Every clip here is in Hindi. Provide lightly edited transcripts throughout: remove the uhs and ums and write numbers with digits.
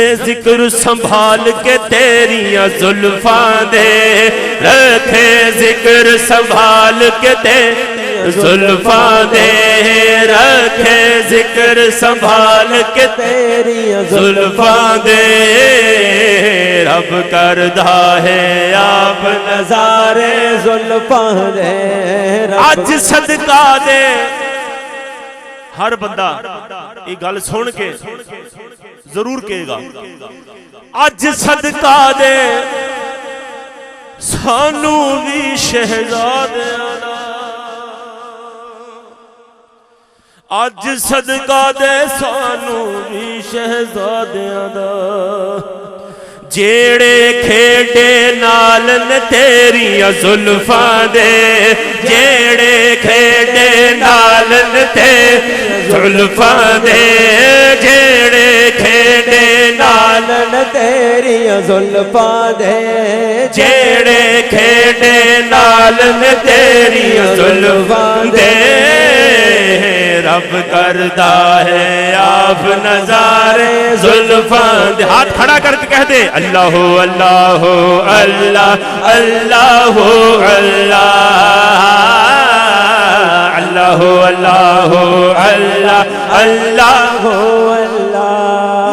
रखे जिक्र संभाल के तेरिया जुल्फां दे, रखे जिक्र संभाल के तेरी जुल्फां दे, रखे जिक्र संभाल के तेरी जुल्फां दे। रब करदा है आप नजारे जुल्फां दे, अज सदका दे। हर बंदा ये गल सुन के जरूर कहेगा, अज सदका दे सानू भी शहजादियां दा, अज सदका दे सानू भी शहजादियां दा। जेड़े खेडे नाल न तेरिया जुल्फां दे, जेड़े खेडे नाल न तेरिया जुल्फां दे, जेड़े खेडे नाल न तेरिया जुल्फां दे, जेड़े खेडे नाल न तेरिया जुल्फां दे। रब करदा है आप नजारे जुल्फां दे। हाथ खड़ा करके कह दे अल्लाह अल्लाह अल्लाह अल्लाह अल्लाह अल्लाह अल्लाह अल्लाह अल्लाह।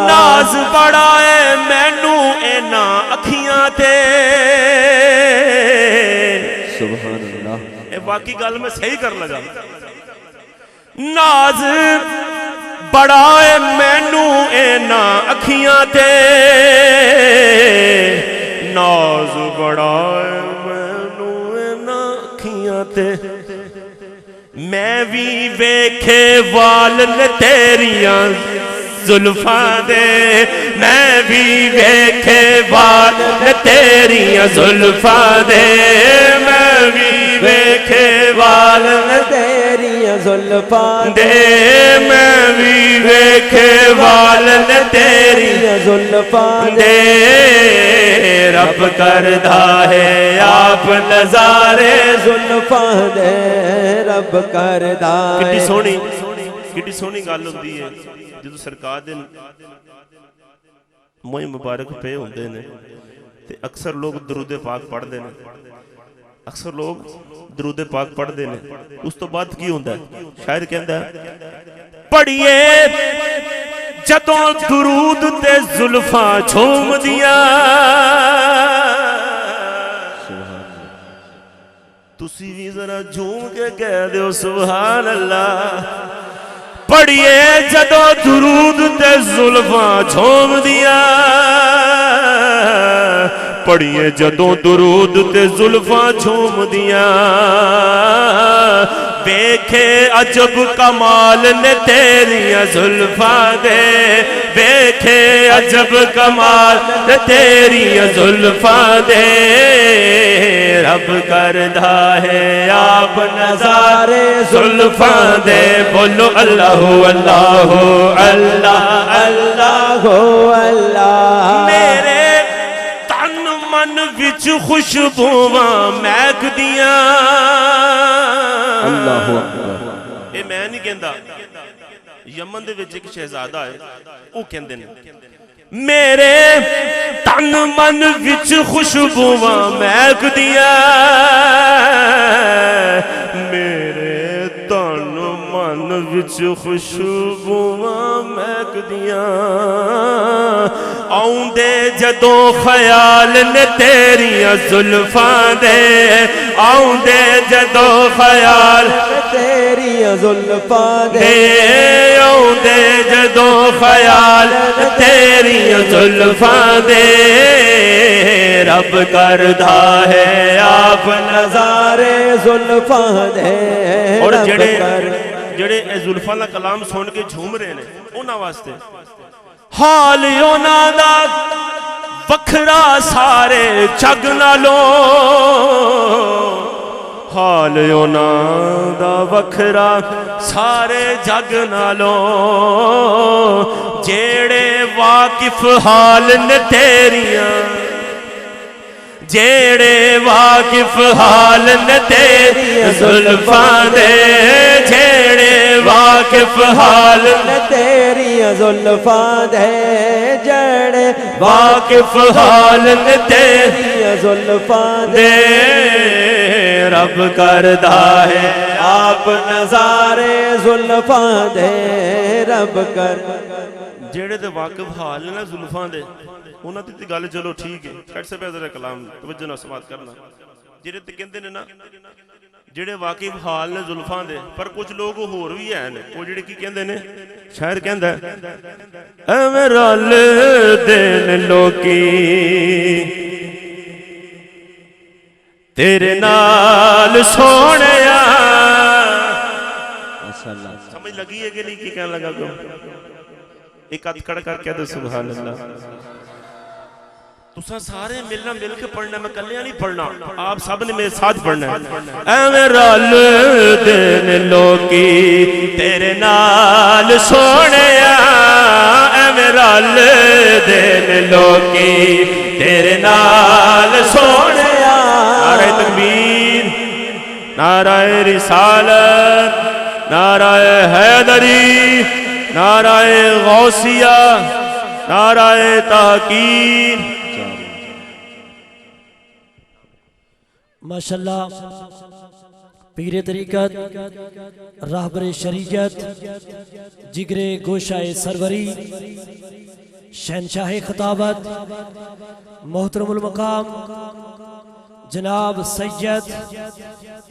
नाज बड़ा है मैनू इना अखियां ते, सुभान अल्लाह। ये बाकी गल मैं सही कर लगा। नाज बड़ा है मैनू इना अखियां ते, नाज बड़ा है मैनू इना अखियां ते। मैं भी वेखे वाल न तेरियां जुल्फां दे, मैं भी वेखे वाल न तेरियां जुल्फां दे, मैं भी वेखे वाल न तेरियां जुल्फां दे, मैं भी वेखे वाल न तेरियां जुल्फां दे। रब करदा है आप नजारे जुल्फां दे, रब करदा है। कितनी सोहनी गल हुंदी है जो सरकार दे मोह मुबारक पे होंदे ने ते अक्सर लोग दरूदे पाक पढ़ते हैं, अक्सर लोग दरूदे पाक पढ़ते हैं। उस तो बाद की होंदा है, शायर कहंदा पढ़िए जदों दरूद ते जुल्फां झूमदियां, तुसी भी जरा झूम के कह दो सुभान अल्लाह। पढ़िए जदों दुरूद ते जुल्फां झूमदियां, पढ़िए जदों दुरूद ते जुल्फां झूमदियां। वेखे अजब कमाल ने तेरियां जुल्फां दे, वेखे अजब कमाल ने तेरियां जुल्फां दे। रब करदा है आप नजारे जुल्फां दे। बोलो अल्लाह अल्लाह अल्लाह अल्लाह अल्लाह। मेरे तन मन विच खुशबूवां महकदियां। अल्लाहु अकबर। ये मैं नहीं कहंदा, यमन दे विच एक शहजादा है, वो कहंदे ने मेरे तन मन विच खुशबूवां महकदियां, मेरे तन मन विच खुशबूवां महकदियां। आउंदे जदों ख्याल ने तेरियां जुल्फां दे, आउंदे जदों ख्याल तेरियां जुल्फां दे, आउंदे जदों ख्याल तेरियां जुल्फां दे। रब करदा है आप नजारे जुल्फां दे। और जेड़े जुल्फां दा कलाम सुन के झूम रहे ने उन्हां वास्ते हाल उन्हां दा वखरा सारे जग नालों, हाल उन्हां दा वखरा सारे जग नालों। जेड़े वाकिफ हाल न तेरियां, जेड़े वाकिफ हाल न तेरियां जुल्फां दे, जेड़े वाकिफ हाल तेरी जुल्फा दे जड़े वाकिफ हाल तेरी जुल्फा दे रब करदा है आप नजारे जुल्फा दे रब कर जेड़े ते वाकिफ हाल ने ना जुल्फां दे उन्हां दी गल चलो ठीक है छड़ से जरा कलाम तवज्जो नाल समात करना जेड़े ते कहंदे ने ना जेड़े वाकिफ हाल ने जुल्फां दे पर कुछ लोग होर भी हैं वो जेड़े की कहंदे ने शायर कहंदा एवें रल देन लोकी तेरे नाल सोहणिया समझ लगी है कि नहीं की कहने लगा क्यों एक हाथ खड़ा करके दो सुभान अल्लाह तुसा सारे मिलना मिल के पढ़ना मैं कल्ले नहीं पढ़ना आप सब ने मेरे साथ पढ़ना है एवें रल देन लोकी तेरे नाल सोहणिया एवें रल देन लोकी तेरे नाल सोहणिया नारे तकबीर नाराए रिसालत नाराए हैदरी नाराए गौसिया नाराए तहकीर माशाल्लाह पीरे तरीक़त रहबरे शरीयत जिगरे गोशाए सरवरी शहनशाह खिताबत मोहतरमुल मकाम जनाब सैयद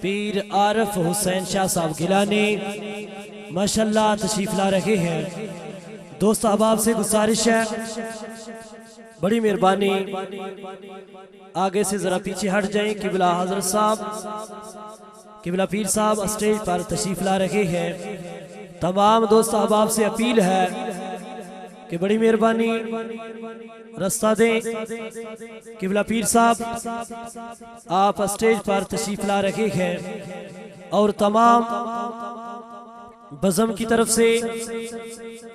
पीर आरिफ हुसैन शाह साहब गिलानी माशाल्लाह तशरीफ ला रहे हैं। दोस्त अहबाब से गुजारिश है बड़ी मेहरबानी आगे से जरा पीछे हट जाएं। किबला हजरत साहब किबला पीर साहब स्टेज पर तशरीफ ला रहे हैं। तमाम दोस्त अहबाब से अपील है कि बड़ी मेहरबानी रास्ता दें। किबला पीर साहब आप स्टेज पर तशरीफ ला रहे हैं और तमाम बज़म की तरफ से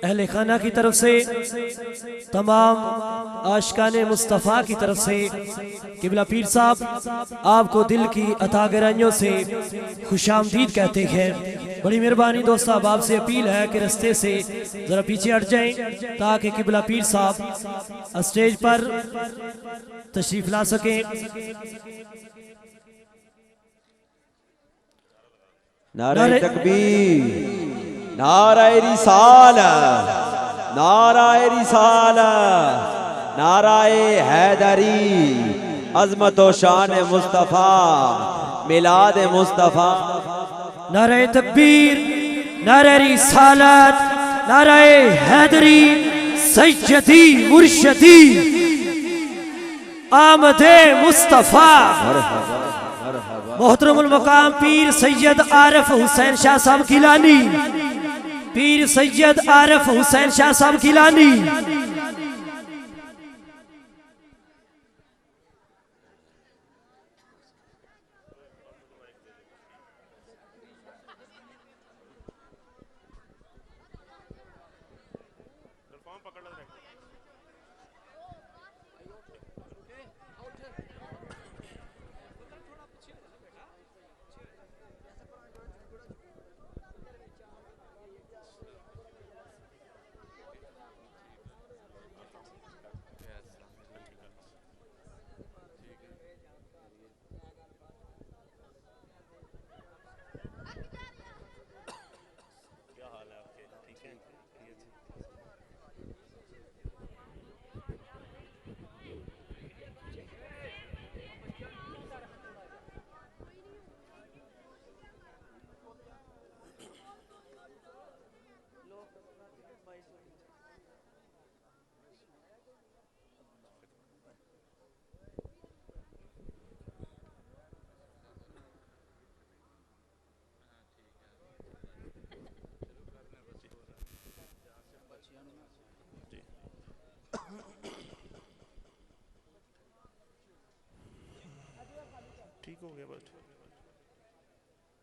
अहले खाना की तरफ से तमाम आशिकाने मुस्तफ़ा की तरफ से किबला पीर साहब आपको दिल की अता गहराइयों से खुशामदीद कहते हैं। बड़ी मेहरबानी दोस्त अहबाब से अपील है कि रास्ते से जरा पीछे हट जाएं ताकि किबला पीर साहब स्टेज पर तशरीफ ला सकें। नारे तकबीर नाराए रिसालत नाराए रिसालत नाराए हैदरी अज़मत व शान मुस्तफ़ा मिलाद मुस्तफ़ा। नारे तकबीर नारे रिसालत नारे हैदरी सैयदी मुर्शदी आमदे मुस्तफ़ा। मोहतरमुल मकाम पीर सैयद आरिफ हुसैन शाह साहब गिलानी पीर सैयद आरिफ हुसैन शाह साहब गिलानी।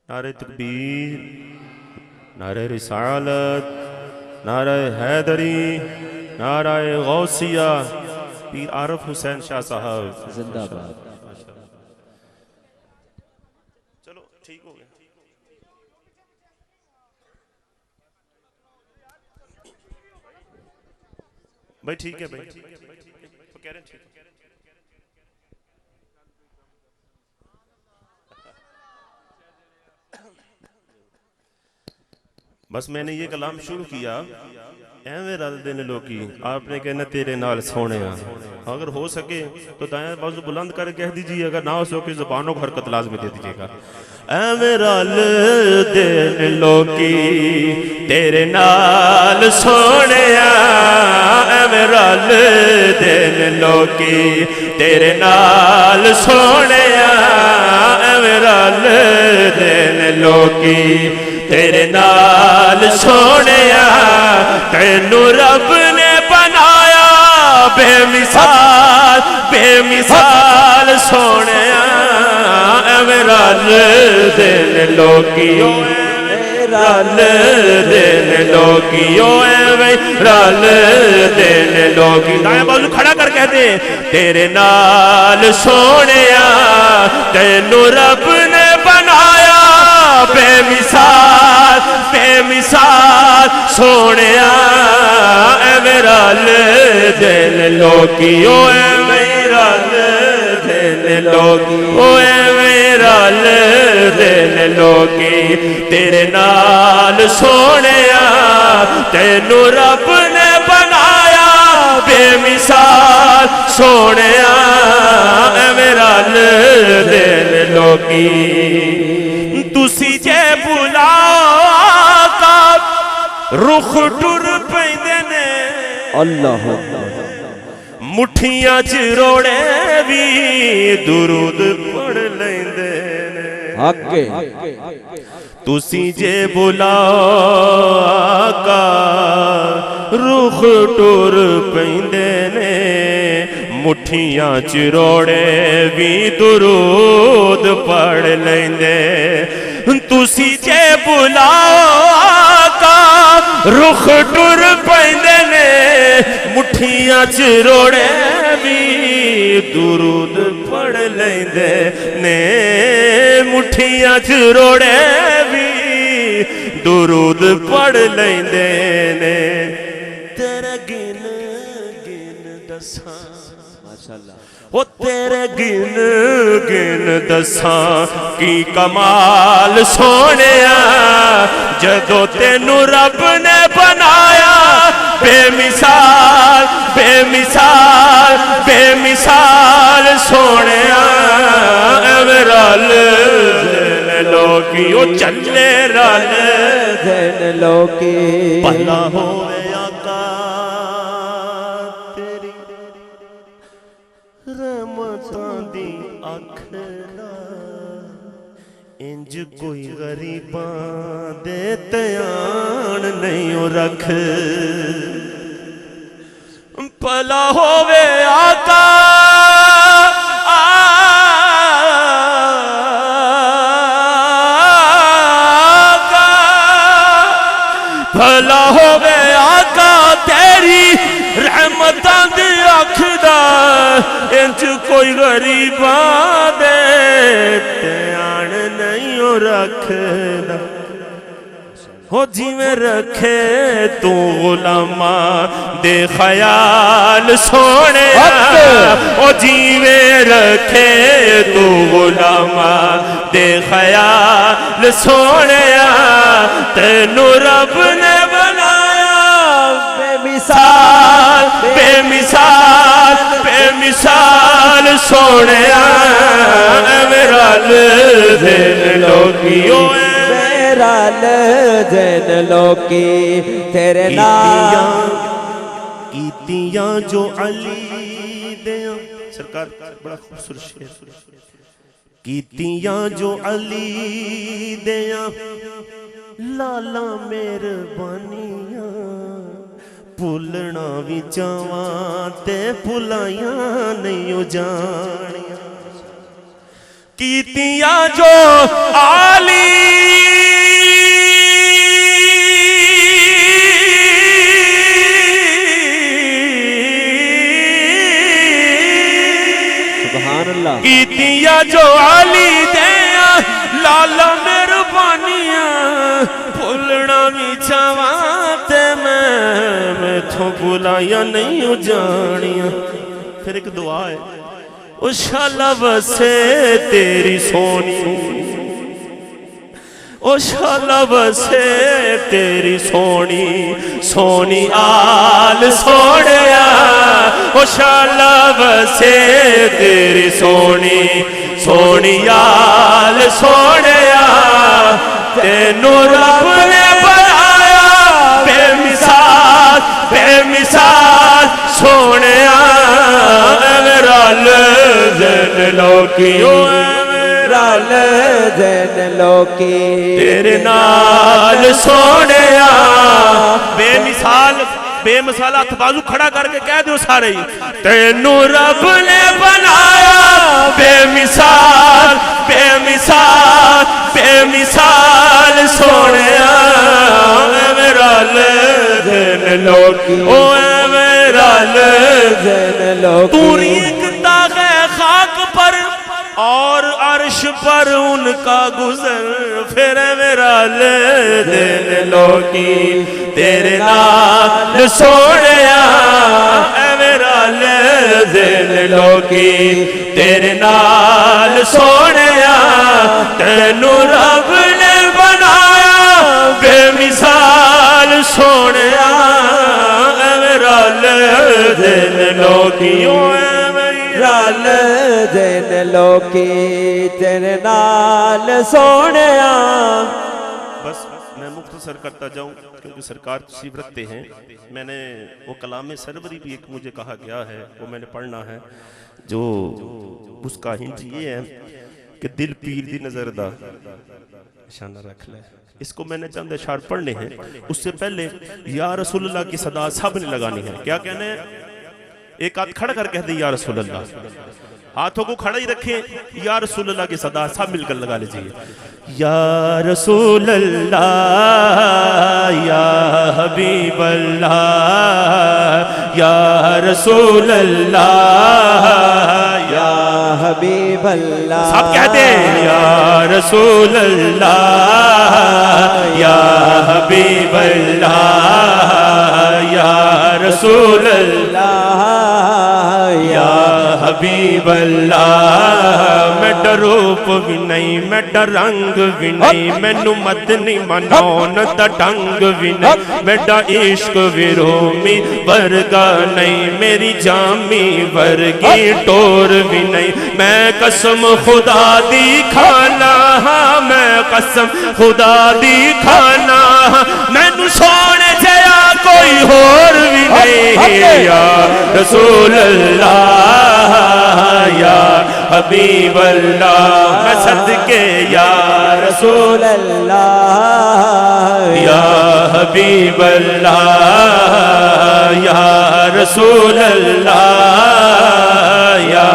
नारे तकबीर नारे रिसालत नारे हैदरी नाराए गौसिया पीर आरिफ हुसैन शाह साहब जिंदाबाद। चलो ठीक हो गया। भाई ठीक है भाई, वो कह रहे हैं ठीक है। बस मैंने ये कलाम शुरू किया, एवें रलदे ने लोकी, आपने कहना तेरे नाल सोने। अगर हो सके तो दाएं बाजू बुलंद कर कह दीजिए, अगर ना हो सके जुबानों को हरकत लाजमी दे दीजिएगा। एवें रलदे ने लोकी तेरे नाल सोने, एवें रलदे ने लोकी तेरे नाल सोने, एवें रलदे ने लोकी तेरे नाल सोनिया। तेनू रब ने बनाया बेमिसाल बेमिसाल सोनिया, एवें रलदे ने लोकी रलदे ने लोकी, एवें रलदे ने लोकी। दाएं बाजू खड़ा कर कहते तेरे नाल सोनिया, तेनू रब ने बनाया बेमिसाल बेमिसाल सोनिया, एवें रलदे ने लोकी, एवें रलदे ने लोकी, एवें रलदे ने लोकी। तेरे नाल सोनिया तेनू रब ने बनाया बेमिसाल सोनिया, एवें रलदे ने लोकी। तुसी जे बुलाओ का रुख टुर पैंदे ने, अल्लाह मुठियां च रोड़े भी दुरूद पढ़ लेंदे ने। हक तुसी जे बुलाओ का रुख टुर पैंदे ने, मुठियां च रोड़े भी दुरूद पढ़ लेंदे। तुसी जे बुलाओ का रुख टुर पैंदे ने, मुठियां च रोड़े भी दुरूद पढ़ लेंदे ने, मुठियां च रोड़े भी दुरूद पढ़ लेंदे ने। तेरे गिन गिन दसां ओ तेरे गिन गिन दसां की कमाल सोनिया, जदों तेनू रब ने बनाया बेमिसाल बेमिसाल बेमिसाल सोनिया, एवें रलदे ने लोकी, ओ चले रलदे ने लोकी। भला होवे आका तेरी रहमतां दी अख नाल, इंज कोई गरीबां दे ध्यान नहीं रख। भला होवे आका भला होवे आका तेरी रहमतां दी अख दा, इंज कोई गरीबां दे ध्यान नहीं रखदा। हो जिवें रखे तू गुलामा दे ख्याल सोनिया, ओ जिवें रखे तू गुलामा दे ख्याल सोनिया, तेनू रब ने बनाया बेमिसाल बेमिसाल बेमिसाल सोनिया, एवें रलदे ने लोकी, रलदे ने लोकी। तेरे नाल कीतियां जो अली दियां, सरकार बड़ा खूबसूरत शेर। कीतियां जो अली दियां लाला मेहरबानियां, भुलना भी चावां ते भुलाइयां नहीं जानियां। कीतियां जो आली कीतियां जो आली दिया लाला मेहरबानियां, भुलना भी चावां ते मैं मैथों भुला या नहीं उजानिया। फिर एक दुआ है, ओ शाला बसे तेरी सोनी, ओ शाला बसे तेरी सोनी सोनी आल सोनिया। ओ शाला बसे तेरी सोनी सोनी आल सोनिया। तेनू रब ने बनाया बेमिसाल बेमिसाल सोनिया। रल जन लोकियो रल जन लोकी तेरे नाल सोनिया। बेमिसाल बेमिसाल हथ बाजू खड़ा करके कह दो सारे ही, तेनू रब ने बनाया बेमिसाल बेमिसाल बेमिसाल सोनिया। मेरा जन लोकी ओ मेरा जन लोकी तू रीखता है खाक पर और अर्श पर उनका गुजर। फिर मेरा दिन लोकी तेरे नाल सोनिया। मेरा दिन लोकी तेरे नाल सोनिया। तेनू रब ने बनाया बेमिसाल सोनिया। मेरा दिन लोकी रल जन लोकी तेरे नाल सोनिया। बस मैं मुख्तसर करता जाऊं क्योंकि सरकार तशरीफ रखते हैं। मैंने वो कलाम सरवरी भी एक मुझे कहा गया है, वो मैंने पढ़ना है। जो उसका हिंट ये है कि दिल पीर दी नजर दा निशाना रख ले। इसको मैंने चंद अशार पढ़ने हैं। उससे पहले या रसूलुल्लाह की सदा सब ने लगानी है। क्या कहने हैं? एक हाथ खड़ा कर कह दे या रसूलुल्लाह, हाथों को खड़ा ही रखें। या रसूलुल्लाह की सदा सब मिलकर लगा लीजिए। या रसूलुल्लाह या हबीबल्लाह या रसूलुल्लाह या हबीबल्लाह। सब कहते हैं या रसूलुल्लाह या हबीबल्लाह या रसूलुल्लाह या हबीबल्लाह। मैं डरूप भी नहीं मैं डरंग भी नहीं, मैनू मदनी मनाउन दा ढंग भी नहीं। मेरा इश्क विरोमी वर्गा नहीं, मेरी जामी वर्गी टोर भी नहीं। मैं कसम खुदा दी खाना हाँ, मैं कसम खुदा दी खाना। मैनू सोने जया कोई होर भी नहीं। या रसूलुल्लाह या हबीबल्लाह। मैं सदके या रसूलुल्लाह या हबीबल्लाह या रसूलुल्लाह या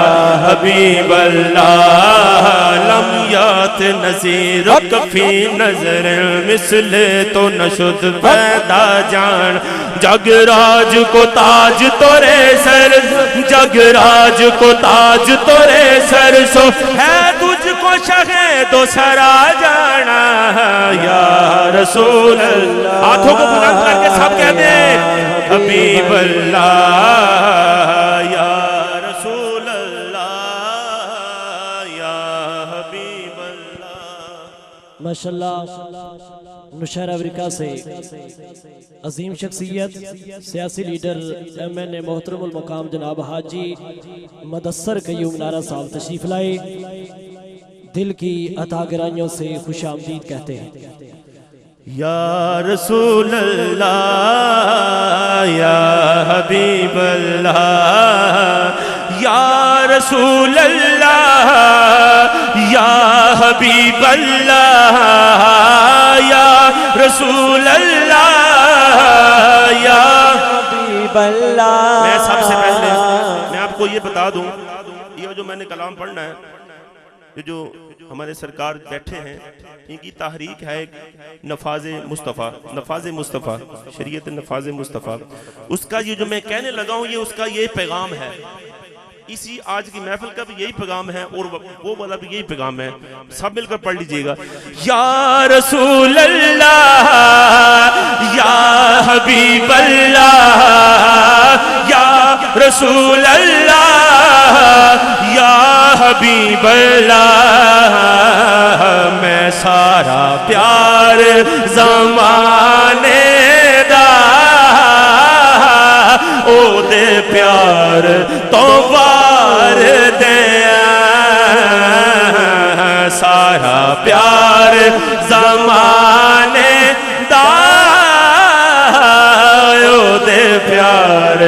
हबीबल्लाह। लम यात नज़ीर कफी नजर मिसले तो नशुद पैदा जान। जगराज को ताज तोरे सर, जगराज को ताज तोरे सर। सो है तुझको शहे दो सरा जाना। या रसूल अल्लाह। हाथों को बुलंद करके सब कहते हैं हबीबल्लाह या रसूल अल्लाह या हबीबल्लाह। माशाल्लाह नुशहर अफ्रीका से अजीम शख्सियत सियासी लीडर MNA मोहतरमुल मकाम जनाब हाजी मदस्सर कयूम नारा साहब तशरीफ लाए। दिल की अता गहराइयों से खुश आमदीद कहते हैं। या रसूल अल्लाह या हबीबल्लाह या रसूल अल्लाह या हबीबल्लाह या रसूल अल्लाह या हबीबल्लाह। मैं सबसे पहले मैं आपको ये बता दूं, ये जो मैंने कलाम पढ़ना है, ये जो हमारे सरकार बैठे हैं, इनकी तहरीक है नफाज मुस्तफ़ा शरीयत नफाज मुस्तफ़ा। उसका ये जो मैं कहने लगा हूँ, ये उसका ये पैगाम है। इसी आज की महफिल का भी यही पैगाम है और वो वाला भी यही पैगाम है। सब मिलकर पढ़ लीजिएगा। या रसूल अल्लाह या हबीब अल्लाह या रसूल अल्लाह या हबीब अल्लाह, मैं सारा प्यार ज़माने दा ओ दे प्यार तो वार दिया, सारा प्यार ज़माने दा ओ दे प्यार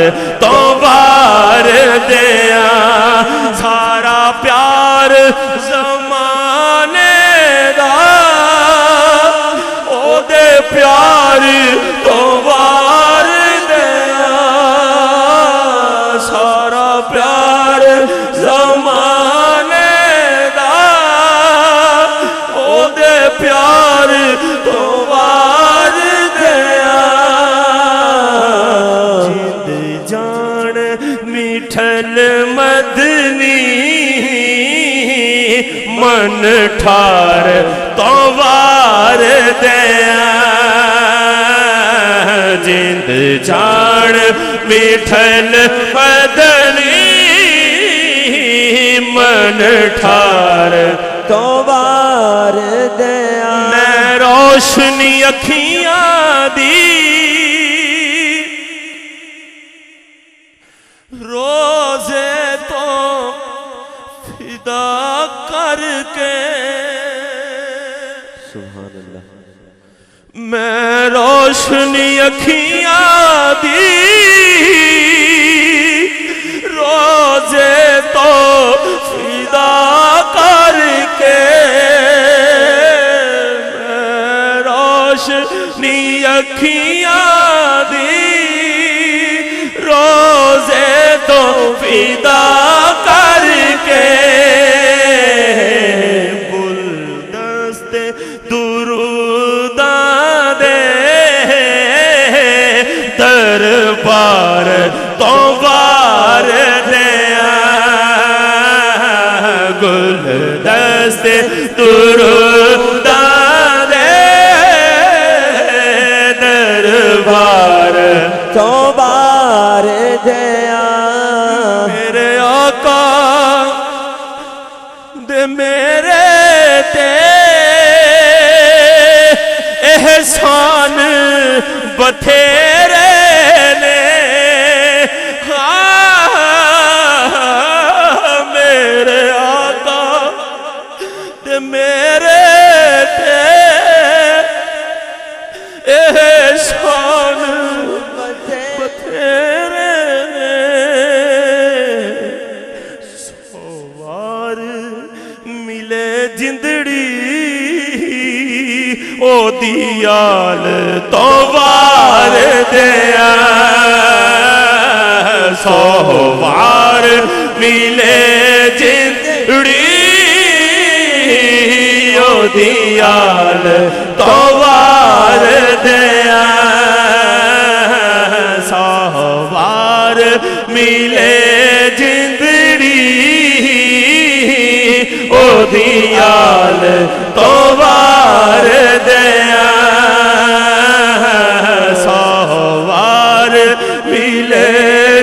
तो वार दिया, सारा प्यार ज़माने दा ओ दे प्यार तो वार दिया, सारा प्यार ज़माने दा ओ दे प्यार तो वार दिया, जिंद जान मिठल मदनी मन ठार तो वार दिया, जिंद जान मिठल मदनी मन ठार तो वार दिया, मैं रोशनी अखियां दी रोजे तो फिदा करके, सुभान अल्लाह, मैं रोशनी अखियां दी रोजे तो फिदा करके, मैं रोशनी अखियां दी रोजे तो फिदा करके, बुलदस्ते दुरूदा दे दरबार तो वार दिया, गुलदस्ते दुरूदा दे दरबार तो वार दिया, मेरे आका दे मेरे ते एहसान बथेरे ने, मेरे आका दे मेरे ते एहसान बथेरे ने, सोवार मिले जिंदड़ी ओ दियाल तो वार दिया, सोवार मिले जिंदड़ी ओ दियाल तो वार दिया, सोवार मिले जिंदड़ी ओ दियाल तो वार दिया, सोवार मिले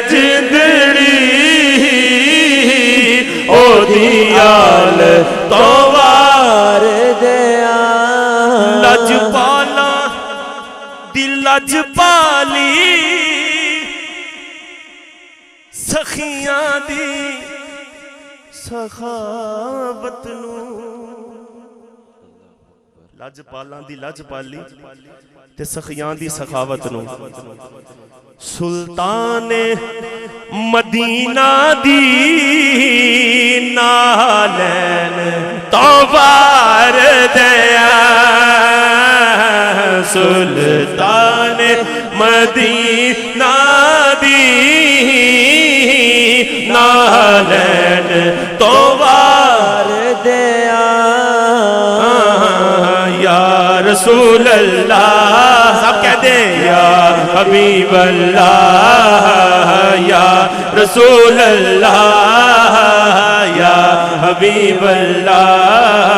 जिंदड़ी ओ दियाल तो वार दिया, लजपाला दिल लजपाली सखियां दी सखावत नू, लजपालां दी लजपाली ते सखियां दी सखावत नू, सुल्तान मदीना दी नालैन तो वार दिया, सुल्तान मदीना दी नालैन तो वार दिया, या रसूल अल्लाह सब कह दे, या हबीब अल्लाह या रसूल अल्लाह या हबीब अल्लाह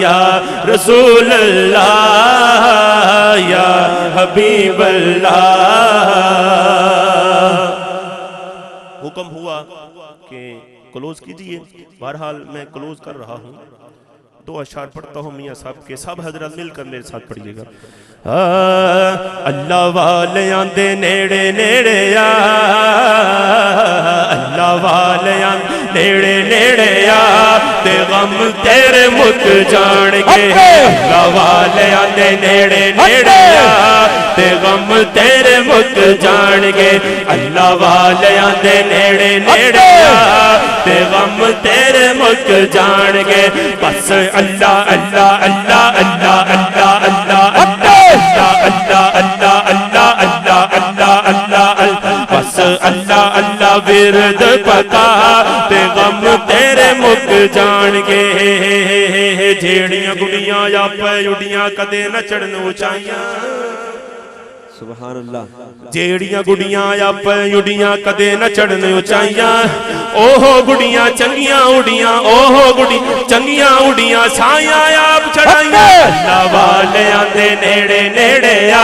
या रसूल अल्लाह या हबीब अल्लाह। हुक्म हुआ कि क्लोज कीजिए। बहरहाल मैं क्लोज कर रहा हूँ। दो अशार पढ़ता हूँ मियाँ साहब के, सब हजरत मिलकर मेरे साथ पढ़िएगा। अल्लाह वाले आंदे नेड़े नेड़े आ, अल्लाह वाले आंदे नेड़े नेड़े आ, ते गम तेरे मुक जाणगे। अल्लाह वाले आंदे नेड़े नेड़े आ, ते गम तेरे मुक जाणगे। अल्लाह वाले आंदे नेड़े नेड़े आ, ते गम तेरे मुक जाणगे। बस अल्लाह अल्लाह अल्लाह अल्लाह अल्लाह अल्लाह अल्लाह अल्लाह अल्लाह अल्लाह अल्लाह अल्लाह अल्लाह अल्लाह बस अल्लाह अल्लाह विरद पका, ते गम तेरे मुक जाणगे। जेड़ियां गुड़ियां आपे उड़ियां कदे न चढ़न उचाइयां, सुभान अल्लाह। जेड़ियां गुड़ियां आपे उड़ियां कदे न चढ़न उचाइयां, ओहो गुड़ियां चंगियां उड़ियां, ओहो गुड़ी चंगियां उड़ियां साया आप चढ़ाइयां। अल्लाह वाले आंदे नेड़े नेड़े आ,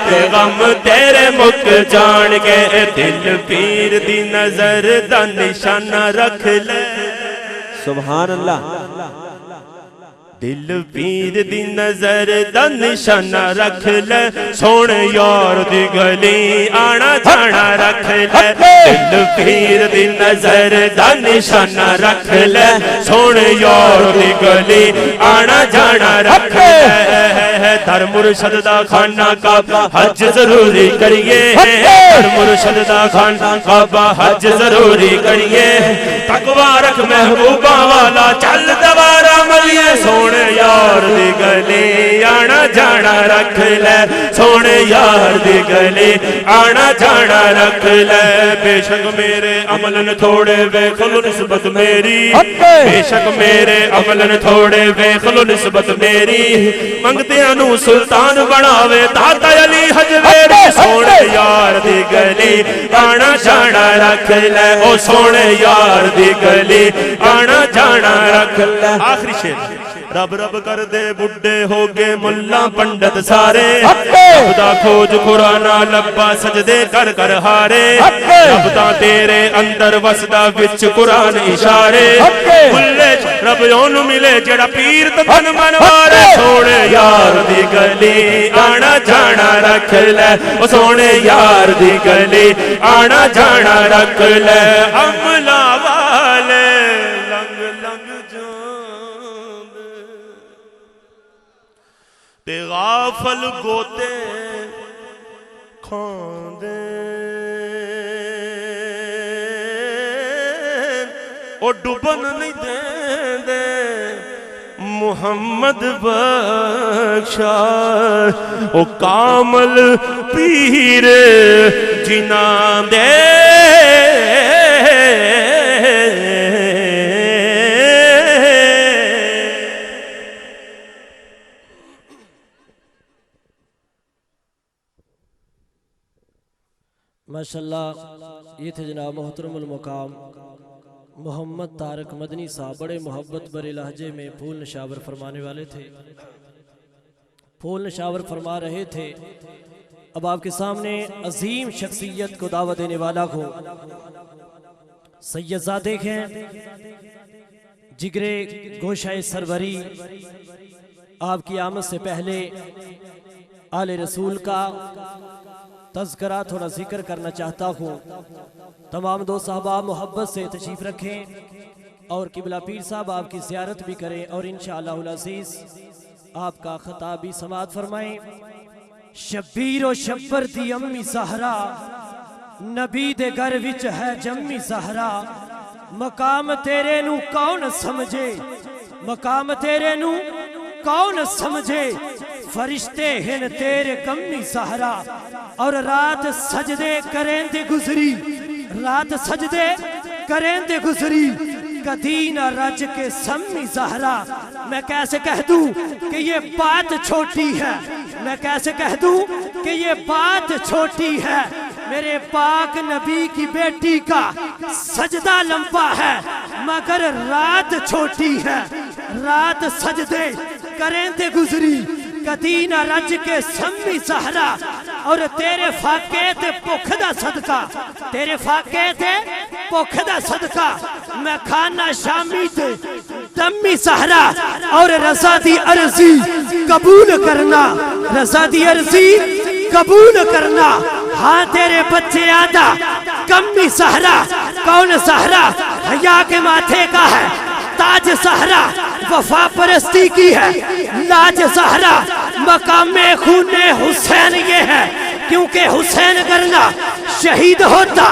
ते गम तेरे मुक जाणगे। दिल पीर दी नजर दा निशाना रख ले, सुभान अल्लाह। दिल पीर दी नजर दा निशाना रख ले, सोने यार दी गली आना जाना रख ले। दिल पीर दी नजर दा निशाना रख ले, सोने यार दी गली आना जाना रख ले। धर मुर्शद दा खाना काबा हज जरूरी करिए, धर मुर्शद दा खाना काबा हज जरूरी करिए। तकवा रख महबूबा वाला चल दवारा मलिए, सोने यार दी गली आना जाना रख ले, सोने यार दी गली आना जाना रख ले। बेशक मेरे अमलन थोड़े वेख लो निस्बत मेरी, बेशक मेरे अमलन थोड़े वेख लो निस्बत मेरी। मंगतियां नू सुल्तान बनावे दाता अली हजवेरी, सोने यार दी गली आना जाना रख ले, ओ सोने यार दी गली आना जाना रख ले। आखिरी शेर। रब रब कर दे बुढ़े हो गए मुल्ला पंडित सारे, रब दा खोज कुराना लब्बा सजदे कर कर हारे। रब दा तेरे अंदर वसदा विच कुरान इशारे, मुल्ले रब ओनू मिले जेड़ा पीर तन मनवारे। सोने यार दी गली आना जाना रख ले, ओ सोने यार दी गली आना जाना रख ले। अमला वाले लंग लंग ते गाफल गोते खांदे, ओ डुबन नहीं देंदे मुहम्मद बख्शा, ओ कामल पीर जिना दे। माशाल्लाह, ये थे जनाब मोहतरमुल मुकाम मोहम्मद तारक मदनी साहब। बड़े मोहब्बत भरे लहजे में फूल नशावर फरमाने वाले थे, फूल नशावर फरमा रहे थे। अब आपके सामने अजीम शख्सियत को दावत देने वाला को सैयदजादे हैं, जिगरे गोशाए सरवरी। आपकी आमद से पहले आले रसूल का तज़किरा थोड़ा जिक्र करना चाहता हूँ। तमाम दो साहबा मोहब्बत से तशरीफ़ रखें और किबला पीर साहब आपकी ज़ियारत भी करें और इंशाअल्लाहुल अज़ीज़ आपका खिताब भी समाअत फरमाएं। शब्बीर ओ शब्बर दी अम्मी सहरा, नबी दे घर विच है जम्मी सहरा। मकाम तेरे नू कौन समझे, मकाम तेरे नू कौन समझे। फरिश्ते हैं तेरे कम्मी सहरा, और रात सजदे करेंदे गुजरी, रात सजदे करेंदे गुजरी। कदी न रज के सम्मी सहरा। मैं कैसे कह दूं कि ये बात छोटी है, मैं कैसे कह दूं कि ये बात छोटी है। मेरे पाक नबी की बेटी का सजदा लंबा है मगर रात छोटी है। रात सजदे करें ते गुजरी कदी ना रज के सम्मी सहरा और तेरे फाके ते भुख दा सदका, तेरे फाके ते भुख दा सदका मैं खाना शामी ते दमी सहरा और रजा दी अर्जी कबूल करना, रजा दी अर्जी कबूल करना। हाँ तेरे बच्चे आदा कमी सहरा, कौन सहरा? हया के माथे का है ताज सहरा, वफा परस्ती की है लाज सहरा, मकामे खूने हुसैन ये है क्योंकि हुसैन करना शहीद होता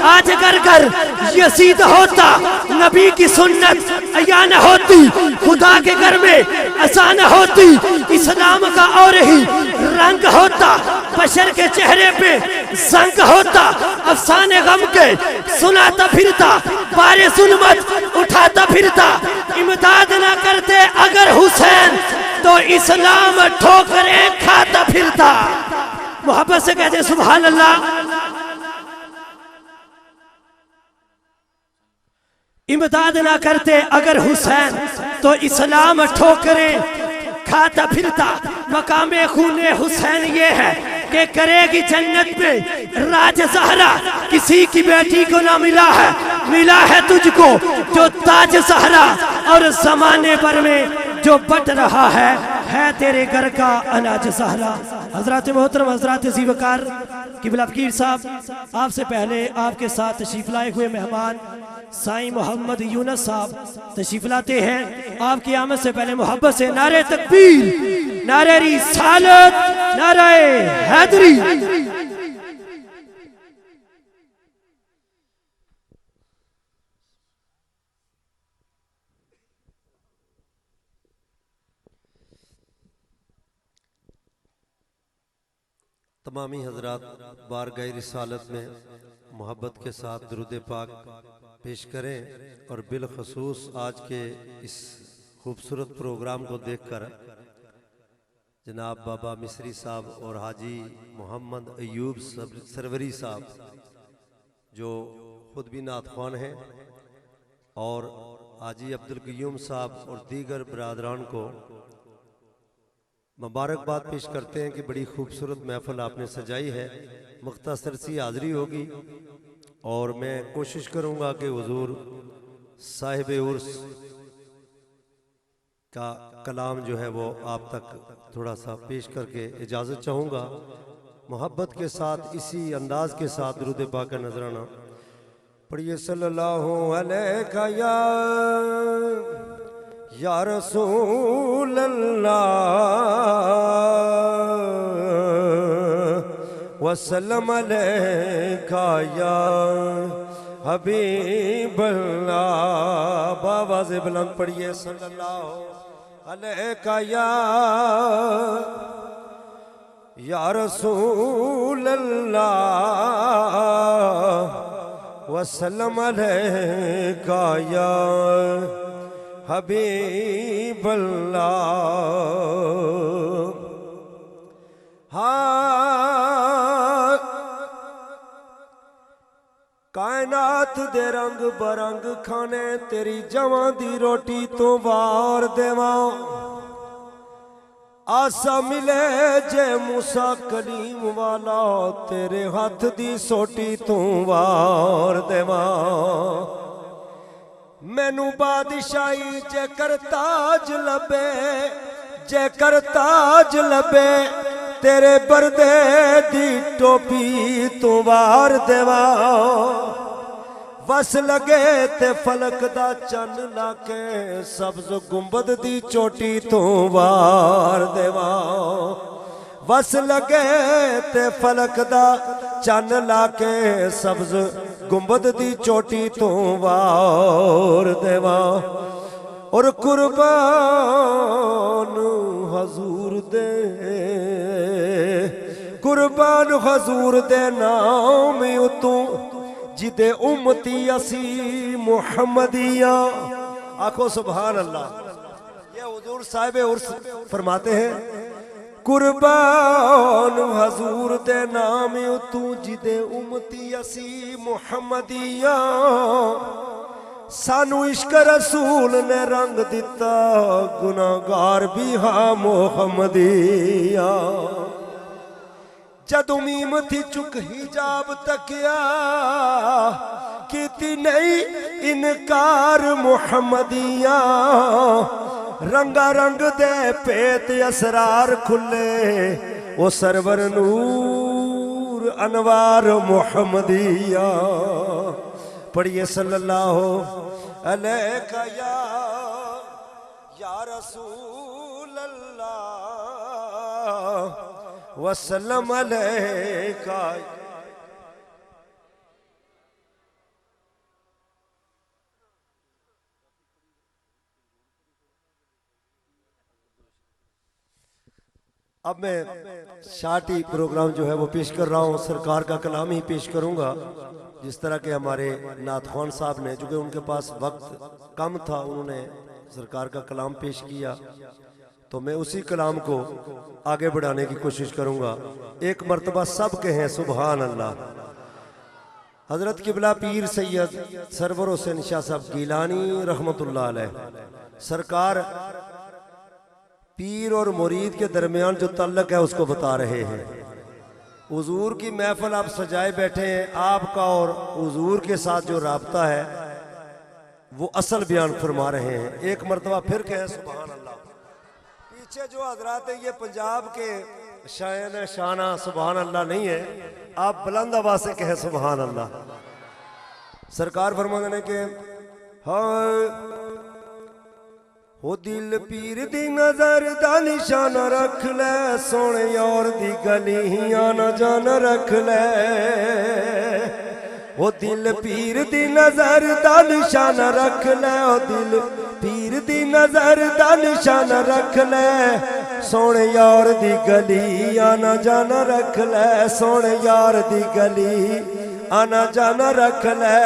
आज घर घर यसीद होता। नबी की सुन्नत अया न होती खुदा के घर में आसान होती, इस्लाम का और ही रंग होता बशर के चेहरे पे जंग होता। अफसाने गम के सुनाता फिरता बारे सुनमत उठाता फिरता, इमदाद ना करते अगर हुसैन तो इस्लाम ठोकरें खाता फिरता। मोहब्बत से कहते सुभान अल्लाह। इमदाद ना करते अगर हुसैन तो इस्लाम ठोकरें खाता फिरता। मकामे खूने हुसैन ये है कि करेगी जन्नत में राज सहरा, किसी की बेटी को ना मिला है तुझको जो ताज सहरा, और जमाने पर में जो बट रहा है तेरे घर का अनाज सहरा। हजरत मोहतरम हजरत ज़ीवकार किबला फकीर साहब, आपसे पहले आपके साथ तशरीफ लाए हुए मेहमान साईं मोहम्मद यूनुस साहब तशरीफ लाते हैं। आपकी आमद से पहले मोहब्बत से नारे तकबीर, नारे रिसालत, नारे हैदरी। तमामी हजरात बारगाह रिसालत में मोहब्बत के साथ दुरूद पाक पेश करें और बिलखसूस आज के इस खूबसूरत प्रोग्राम को देखकर जनाब बाबा मिस्री साहब और हाजी मोहम्मद अयूब सरवरी साहब जो खुद भी नात ख्वान हैं और हाजी अब्दुल क़य्यूम साहब और दीगर बरादरान को मुबारकबाद पेश करते हैं कि बड़ी खूबसूरत महफिल आपने सजाई है। मुख्तसर सी हाज़री होगी और मैं कोशिश करूंगा कि हुजूर साहिब उर्स का कलाम जो है वो आप तक थोड़ा सा पेश करके इजाज़त चाहूँगा। मोहब्बत के साथ इसी अंदाज के साथ दुरूद पाक का नजराना पढ़िए। सल्लल्लाहु अलैहि या रसूल अल्लाह वसल्लम अलैका या हबीब अल्लाह। बावाज़े बुलंद पढ़िए सल्लल्लाहु अलैका या रसूल अल्लाह वसल्लम अलैका या हबीब अल्लाह। हाँ कायनात दे रंग बरंग खाने तेरी जवां दी रोटी तो वार देवा। आसा मिले जे मूसा कलीम वाला तेरे हाथ दी सोटी तू वार देवा। मैनू बादशाही जेकर ताज लबे, जेकर ताज लबे तेरे बरदे दी टोपी तू वार देवा। वस लगे ते फलक दा चन लाके सब्ज गुंबद दी चोटी तू वार देवा। वस लगे ते फलक दा चन लाके सब्ज गुंबद दी चोटी तू वार देवा। और कुर्बान हजूर दे, कुर्बान हजूर दे नाम तू जिदे उम्मती असी मुहम्मदिया। आखो सुभान अल्लाह। ये हुजूर साहिब उर्स फरमाते हैं कुर्बान हजूर दे नाम तू जिदे उम्मती असी मुहम्मदिया सानू इश्क रसूल ने रंग दिता गुनाहगार भी हाँ मुहम्मदिया जदों मीम थी चुक हिजाब तकिया कीती नहीं इनकार मुहम्मदिया रंगा रंग दे पेत असरार खुले वो सरवर नूर अनवार मुहम्मदिया पढ़िए सल्लल्लाहु अलैका या रसूल अल्लाह वसल्लम अलैका। अब मैं शार्ट ही प्रोग्राम जो है वो पेश कर रहा हूँ, सरकार का कलाम ही पेश करूँगा जिस तरह के हमारे नात खान साहब ने, चूँकि उनके पास वक्त कम था, उन्होंने सरकार का कलाम पेश किया तो मैं उसी कलाम को आगे बढ़ाने की कोशिश करूँगा। एक मर्तबा सब कहें सुभान अल्लाह। हजरत किबला पीर सैयद सरवर हुसैन शाह साहब गिलानी रहमतुल्लाह अलैह सरकार पीर और मुरीद के दरमियान जो तल्लक है उसको बता रहे हैं। हुजूर की महफिल आप सजाए बैठे हैं, आपका और हुजूर के साथ जो राबता है वो असल बयान फरमा रहे हैं। एक मर्तबा फिर कहें सुभान अल्लाह। पीछे जो हजरात है ये पंजाब के शायन शाना सुभान अल्लाह नहीं है, आप बुलंद आवाज से कहें सुभान अल्लाह। सरकार फरमाते हैं कि हाँ ओ दिल पीर दी नजर दा निशाना रख ले सोने यार दी गलियां न जान रख ले। ओ दिल पीर दी नजर दा निशाना रख ले, ओ दिल पीर दी नजर दा निशाना रख ले सोने यार दी गलियां न जान रख ले, सोने यार दी गली आना जाना रख ले।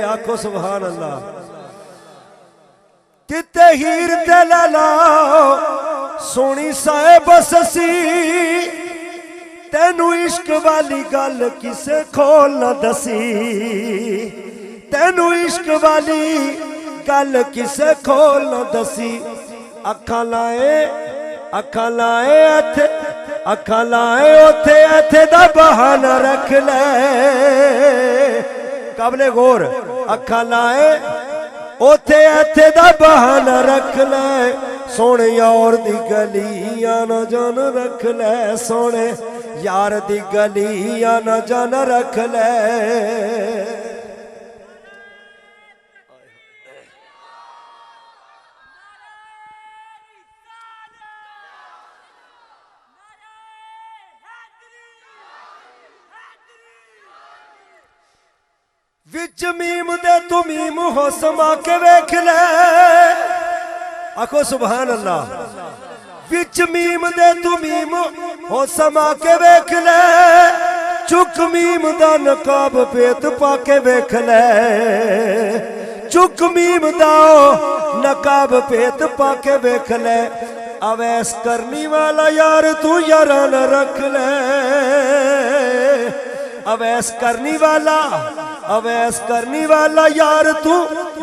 आखो सुभान अल्लाह। किते हीर ते लाला सोनी साहेब ससी तेनू इश्क वाली गल किसे खोल न दसी, तेनू इश्क वाली गल किसे खोल न दसी। अखा लाए इथे, अखा लाए उथे इथे दा बहाना रख ले। काबले गौर, अखा लाए उथे इथे दा बहाना रख ले सोने यार दी गलियां न जान रख ले, सोने यार दी गलियां न जान रख ले। विच मीम दे तू मीम हो समा के वेख ले। आखो सुभान अल्लाह। विच मीम दे तू मीम हो समा के वेख ले, चुक मीम दा नकाब पेत पा के वेख ले, चुक मीम दा नकाब पेत पा के वेख ले। अवैस करनी वाला यार तू यारा न रख ले, अवैस करनी वाला, अवैस करनी वाला यार तू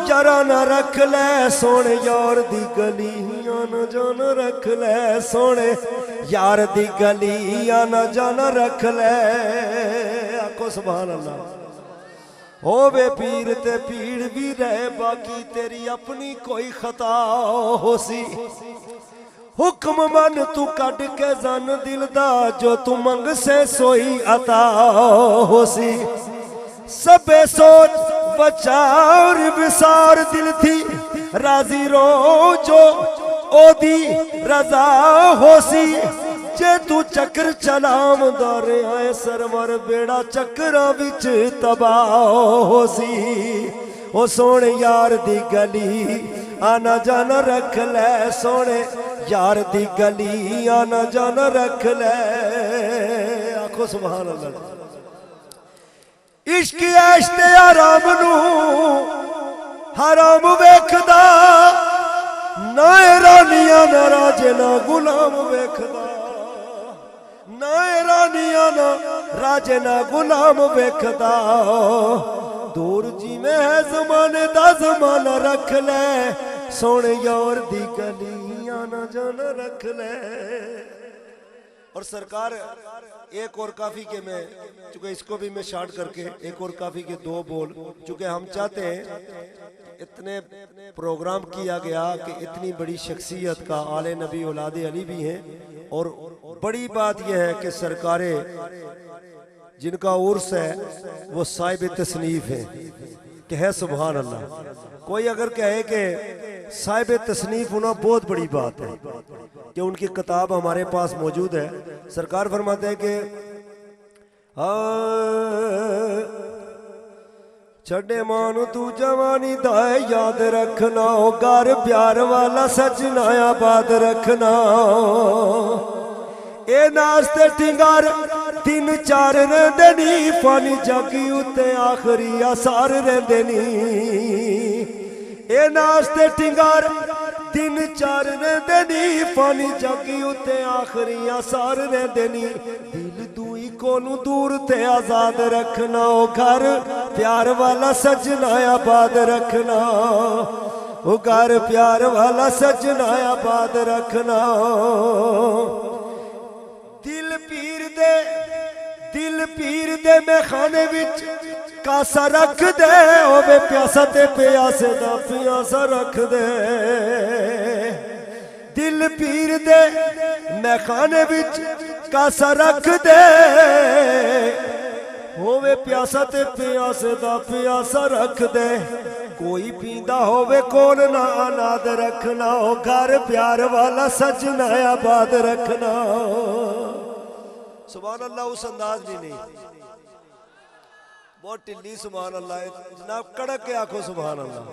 जरा न रख ले सोने यार दी गलियां न जान रख ले, सोने यार दी गलियां न जान रख ले। आखो सुभान अल्लाह। होवे पीर ते पीड़ भी रहे बाकी तेरी अपनी कोई खता हो सी। हुक्म मन तू कट के जन दिल दा जो तू मंग से सोई अता हो सी। सबे सोच बचार विसार दिल थी राजी रो जो ओदी रजा होसी। जे तू चक्र चलाम दौरे आए सरवर बेड़ा चक्रा विच तबाह होसी। ओ सोने यार दी गली आना जाना रख ले, सोने यार दी गली आना जाना रख ले। आखो सुभान अल्लाह। इश्क ऐश ते आराम नू हराम वेखदा, ना रानियां ना राजे ना गुलाम वेखदा। ना रानिया ना राजे ना गुलाम वेखदा दूर जी में है जमाने दा जमाना रख ले सोने यार दी गलियां ना जान रख ले। और सरकार एक और काफी के मैं चूंकि इसको भी मैं शार्ट करके एक और काफी के दो बोल, चूंकि हम चाहते हैं इतने प्रोग्राम किया गया कि इतनी बड़ी शख्सियत का आले नबी औलादे अली भी हैं, और बड़ी बात यह है कि सरकारें जिनका उर्स है वो साहिब तसनीफ है कि है सुभान अल्लाह। कोई अगर कहे कि साहिब तसनीफ होना बहुत बड़ी बात है कि उनकी किताब हमारे पास मौजूद है। सरकार फरमाते हैं कि छड़े मानू तू जवानी दाए याद रखना घर प्यार वाला सजना आबाद रखना। ए नास्ते टिंगार तीन चार रहंदे नी फानी जागी उत्ते आखरी आसार रहंदे नी। ए नास्ते टिंगार तीन चार रहंदे नी फानी जागी उत्ते आखरी आसार रहंदे नी। दिल दुई कोनू दूर ते आजाद रखना घर प्यार वाला सजना आबाद रखना घर प्यार वाला सजना आबाद रखना। दिल पीर दे मैं खाने विच कासा रख दे होवे प्यासा ते प्यासे दा प्यासा रख दे। दिल पीर दे मैं खाने विच कासा रख दे होवे प्यासा ते प्यासे दा प्यासा रख दे। कोई पींदा होवे कोल ना अनाद रखना घर प्यार वाला सजना आबाद रखना। सुभान अल्लाह उस अंदाज में नहीं, बहुत टिल्ली सुभान अल्लाह जनाब कड़क के आंखों सुभान अल्लाह।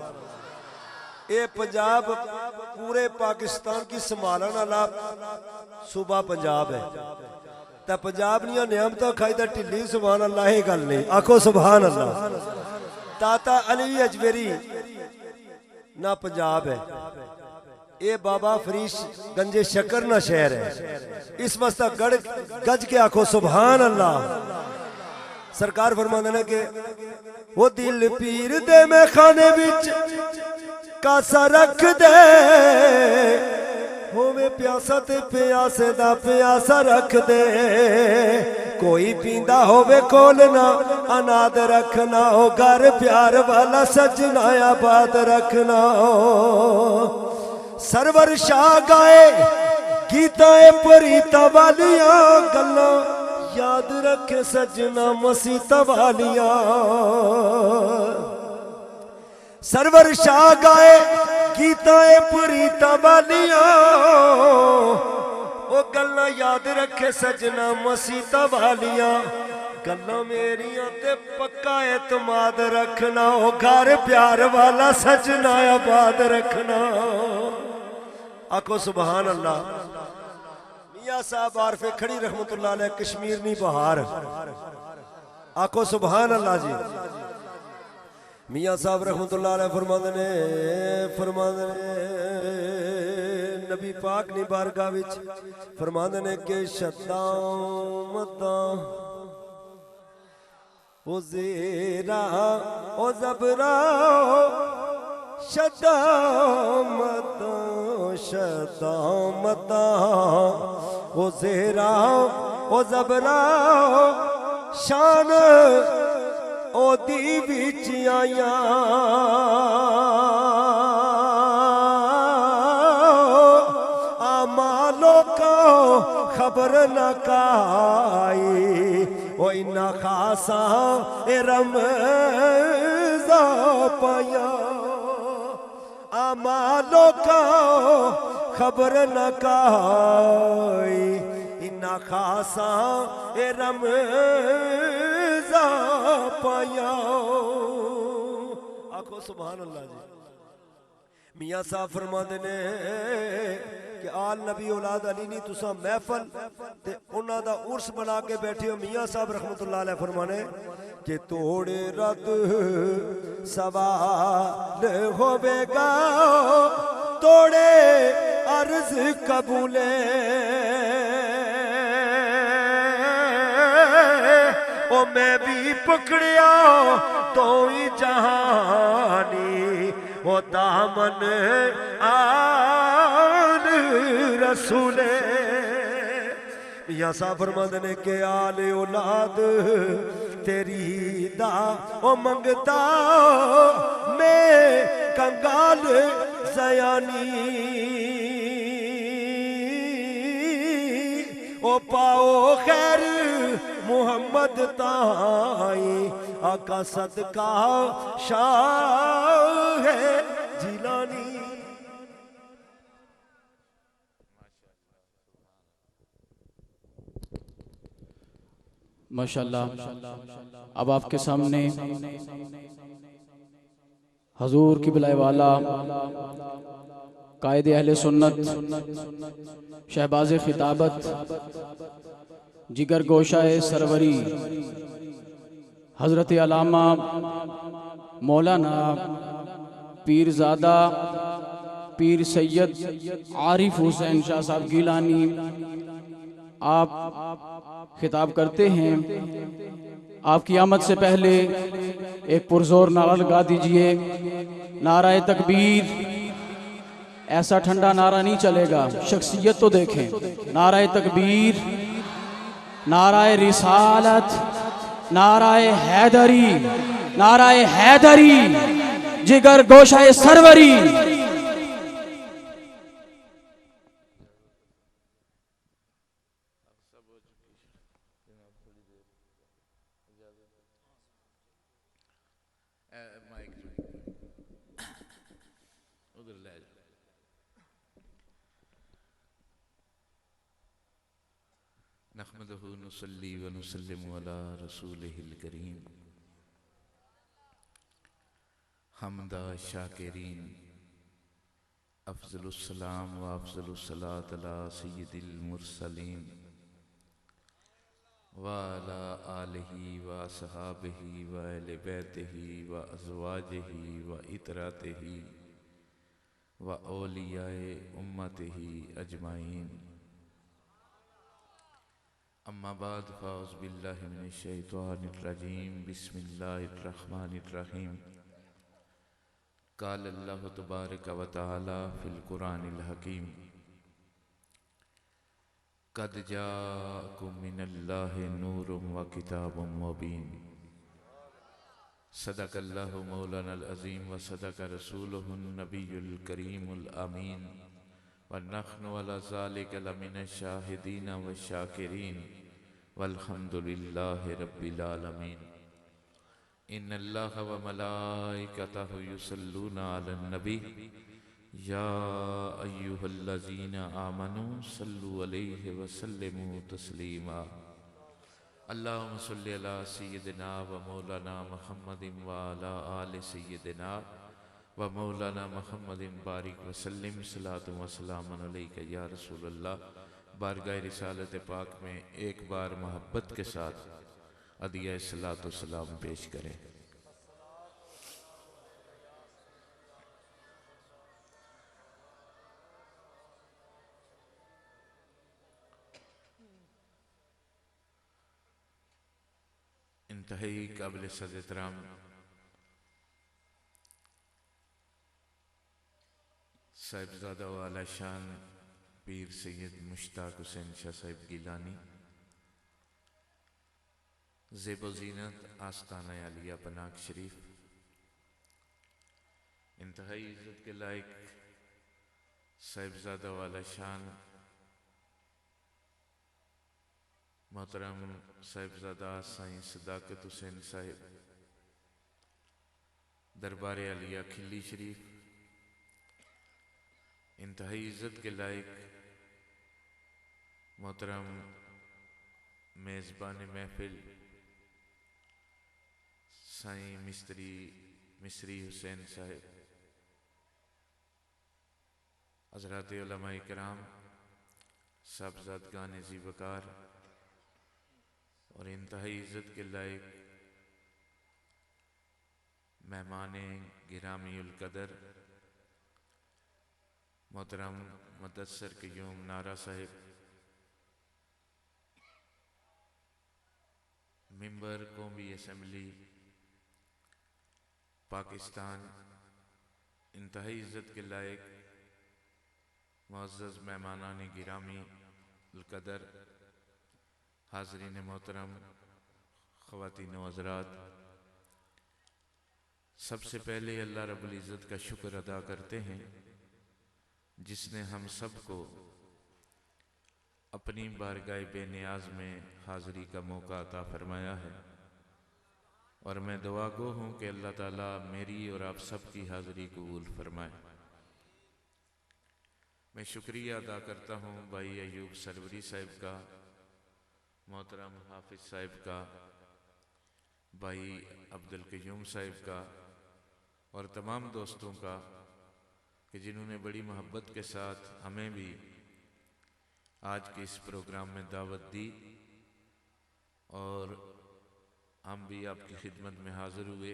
ये पंजाब पूरे पाकिस्तान की संभालन वाला सूबा पंजाब है तो पंजाब निया नियमत खाई तो टिल्ली सुभान अल्लाह ये गल नहीं आखो सुभान अल्लाह। ताता अली अजमेरी ना पंजाब है, ये बाबा फरीश गंजे शकर ना शहर है। इस मस्ता गढ़ गज के आखो सुभान अल्लाह। सरकार फरमाते ने कि वो दिल पीर दे मैं खाने विच कासा रख दे होवे प्यासा ते प्यासे दा प्यासा रख दे। कोई पींदा होवे कोल ना अनाद रखना घर प्यार वाला सजना आबाद रखना। सरवर शाह गाए गीता परीता वालिया गल्ला याद रखे सजना मसीता वालिया। सरवर शाह गाए गीता परीता वालिया ओ गल्ला याद रखे सजना मसीता वालिया। गल्ला मेरिया ते पक्का एतमाद रखना घर प्यार वाला सजना आबाद रखना। आखो सुभान अल्लाह। मियाँ साहब आरफे खड़ी रहमतुल्लाह अलैह कश्मीर नी बहार आखो सुभान अल्लाह जी। मियाँ साहब रहमतुल्लाह अलैह फरमाते ने नबी पाक नी बारगाह विच फरमाते ने कि शद्दामता ओ ज़ेरा ओ ज़बरा शदामता शदामता ओ ज़ेरा ओ ज़बरा शान ओ दी विच आया। आमालो को खबर न काई ओ इन्ना खासा रमज़ा पाया। आमालो का खबर न काई इन्ना खासा रमज़ा पाया। आखो सुभान अल्लाह जी। मियाँ साहब फरमाते ने कि आल नबी औलाद अली नी तुसा महफल ते उन्हां दा उर्स बना के बैठे हो। मियाँ साहब रहमतुल्लाह अलैह फरमाने कि तोड़े रद सवाल होवेगा तोड़े अर्ज कबूले। मैं भी पकड़िया तो ही जहानी वो दामन आल रसूले या फरमाते ने के आले औलाद तेरी दा ओ मंगता मैं कंगाल जयानी ओ पाओ खैर मुहम्मद ताई आका सदका शाह है जिलानी। माशाअल्लाह अब आपके सामने हजूर की बुलाए वाला कायदे अहले सुन्नत शहबाज खिताबत जिगर गोशाए सरवरी हजरत अलामा मौलाना पीरजादा पीर सैयद आरिफ हुसैन शाह साहब गिलानी आप खिताब करते हैं। आपकी आमद से पहले एक पुरजोर नारा लगा दीजिए। नाराए तकबीर, ऐसा ठंडा नारा नहीं चलेगा, शख्सियत तो देखें। नाराए तकबीर, नाराए रिसालत, नाराए हैदरी, नाराए हैदरी, जिगर गोशाए सरवरी। नहमदहु नुसल्ली व नुसल्लिमु अला रसूलिहिल करीम। हमदा शाकिरीन, अफज़लुस सलाम व अफज़लुस सलात अला सय्यिदिल मुरसलीन व अला आलिहि व असहाबिहि व अहले बैतिहि व अज़वाजिहि व इतरातिहि व औलियाए उम्मतिहि अजमाइन। अम्मा बाद फ़ाउज़ु बिल्लाहि मिनश शैतानिर रजीम। बिस्मिल्लाहिर रहमानिर रहीम। क़ाल अल्लाहु तबारक व तआला फ़िल क़ुरानिल हकीम। क़द जाअकुम मिनल्लाहि नूरुम व किताबुम मुबीन। सदक़ल्लाहु मौलानल अज़ीम व सदक़ रसूलुहुन नबियुल करीमुल अमीन व नहनु अला ज़ालिका लमिनश शाहिदीन व शाकिरीन वल्हम्दुलिल्लाहि रब्बिल आलमीन। इन्नल्लाह व मलाइकतहु युसल्लूना अलन नबी या अय्युहल्लज़ीना आमनू सल्लु अलैहि व सल्लिमू तस्लीमा। अल्लाहुम्मा सल्लि अला सय्यिदिना व मौलाना मुहम्मदिन व अला आलि सय्यिदिना व मौलाना मुहम्मदिन बारिक व सल्लिम। सलातु व सलामुन अलैका या रसूलल्लाह। बारगाह रिसालत पाक में एक बार मोहब्बत के साथ अदिया सलातो सलाम पेश करें। इंतहाई काबिल सद-ए-एहतराम साहिबजादा वाला शान पीर सैयद मुश्ताक हुसैन शाह साहिब गिलानी, ज़ेब ज़ीनत आस्ताना आलिया पनाक शरीफ, इंतहाई इज़्ज़त के लायक साहिबजादा वाला शान मोहतरम साहिबजादा साईं सदाकत हुसैन साहिब दरबार आलिया खिल्ली शरीफ, इंतहाई इज़्ज़त के लायक मोहतरम मेज़बान महफिल साईं मिस्री हुसैन साहिब, हज़रात उलमाए किराम, साहबजादगान ज़ीवकार और इंतहाई इज़्ज़त के लायक मेहमान गिरामीउल कदर मोहतरम मुदस्सर क़य्यूम नारा साहिब, मेंबर कौमी असम्बली पाकिस्तान, इंतहाई इज़्ज़त के लायक मुअज़्ज़ज़ मेहमानान गिरामी कदर, हाज़रीन मोहतरम, ख़वातीन व हज़रात, सबसे पहले अल्लाह रब्बुल इज़्ज़त का शुक्र अदा करते हैं जिसने हम सबको अपनी बारगाह बेनियाज में हाज़री का मौका अता फरमाया है। और मैं दुआ गो हूँ कि अल्लाह ताला मेरी और आप सबकी हाज़री कबूल फरमाए। मैं शुक्रिया अदा करता हूँ भाई अयूब सरवरी साहिब का, मोहतरम हाफिज साहिब का, भाई अब्दुल क़य्यूम साहिब का और तमाम दोस्तों का कि जिन्होंने बड़ी मोहब्बत के साथ हमें भी आज के इस प्रोग्राम में दावत दी और हम भी आपकी खिदमत में हाजिर हुए।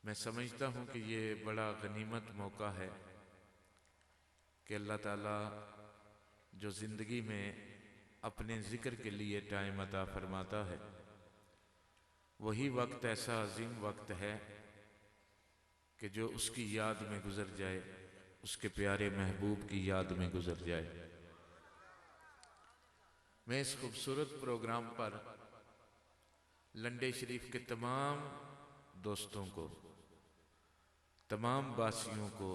मैं समझता हूँ कि ये बड़ा गनीमत मौका है कि अल्लाह ताला जो ज़िंदगी में अपने ज़िक्र के लिए टाइम अता फरमाता है, वही वक्त ऐसा अजीम वक्त है कि जो उसकी याद में गुजर जाए, उसके प्यारे महबूब की याद में गुजर जाए। मैं इस खूबसूरत प्रोग्राम पर लंडे शरीफ के तमाम दोस्तों को, तमाम वासियों को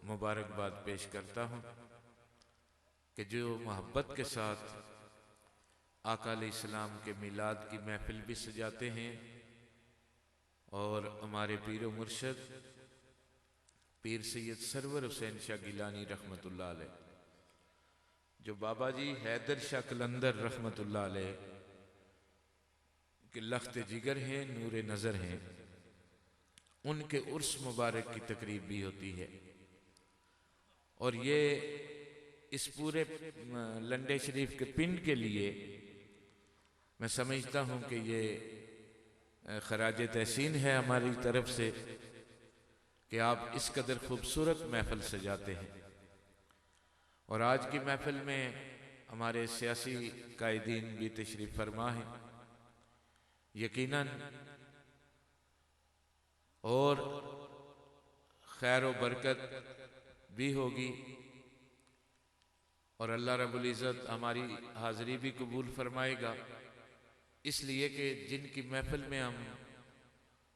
मुबारकबाद पेश करता हूँ कि जो मोहब्बत के साथ आका अलैहिस्सलाम के मिलाद की महफिल भी सजाते हैं और हमारे पीर मुर्शद पीर सैयद सरवर हुसैन शाह गिलानी रहमतुल्लाह अलैह, जो बाबा जी हैदर शाह कलंदर रहमतुल्लाह अलैह के लख्त जिगर हैं, नूर नज़र हैं, उनके उर्स मुबारक की तकरीब भी होती है। और ये इस पूरे लंडे शरीफ के पिंड के लिए मैं समझता हूँ कि ये खराज तहसीन है हमारी तरफ से कि आप इस कदर खूबसूरत महफिल सजाते हैं। और आज की महफिल में हमारे सियासी कायदीन भी तशरीफ फरमा है यकीनन, और खैर व बरकत भी होगी और अल्लाह रब्बुल इज़्ज़त हमारी हाज़री भी कबूल फरमाएगा, इसलिए कि जिनकी महफिल में हम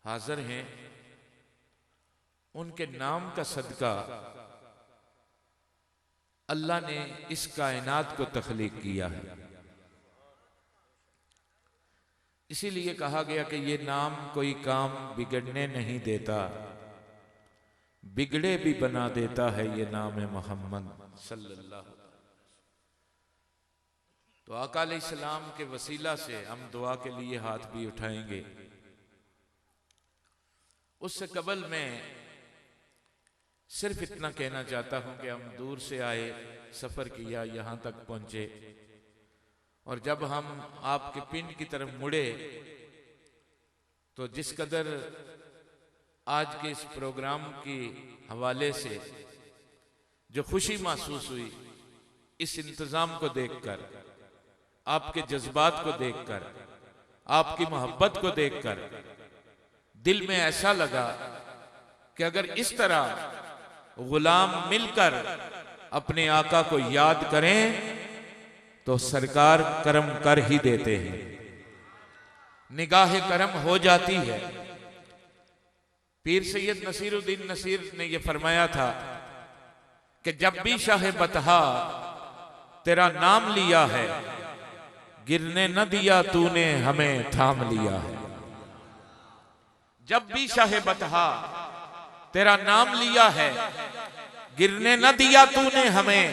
हाज़िर हैं उनके नाम का सदका अल्लाह ने इस कायनात को तख्लीक किया है। इसीलिए कहा गया कि ये नाम कोई काम बिगड़ने नहीं देता, बिगड़े भी बना देता है ये नाम है मोहम्मद सल्लल्लाहु। तो आका अलैहिस्सलाम के वसीला से हम दुआ के लिए हाथ भी उठाएंगे। उससे कबल मैं सिर्फ इतना कहना चाहता हूं कि हम दूर से आए, सफर किया, यहां तक पहुंचे और जब हम आपके पिंड की तरफ मुड़े तो जिस कदर आज के इस प्रोग्राम की हवाले से जो खुशी महसूस हुई, इस इंतजाम को देखकर, आपके जज्बात को देखकर, आपकी मोहब्बत को देखकर दिल में ऐसा लगा कि अगर इस तरह गुलाम मिलकर अपने आका को याद करें तो सरकार करम कर ही देते हैं, निगाह करम हो जाती है। पीर सैयद नसीरुद्दीन नसीर ने यह फरमाया था कि जब भी शाह बतहा तेरा नाम लिया है, गिरने न दिया तूने हमें थाम लिया है। जब भी शाह बतहा तेरा नाम लिया है, गिरने न दिया तूने हमें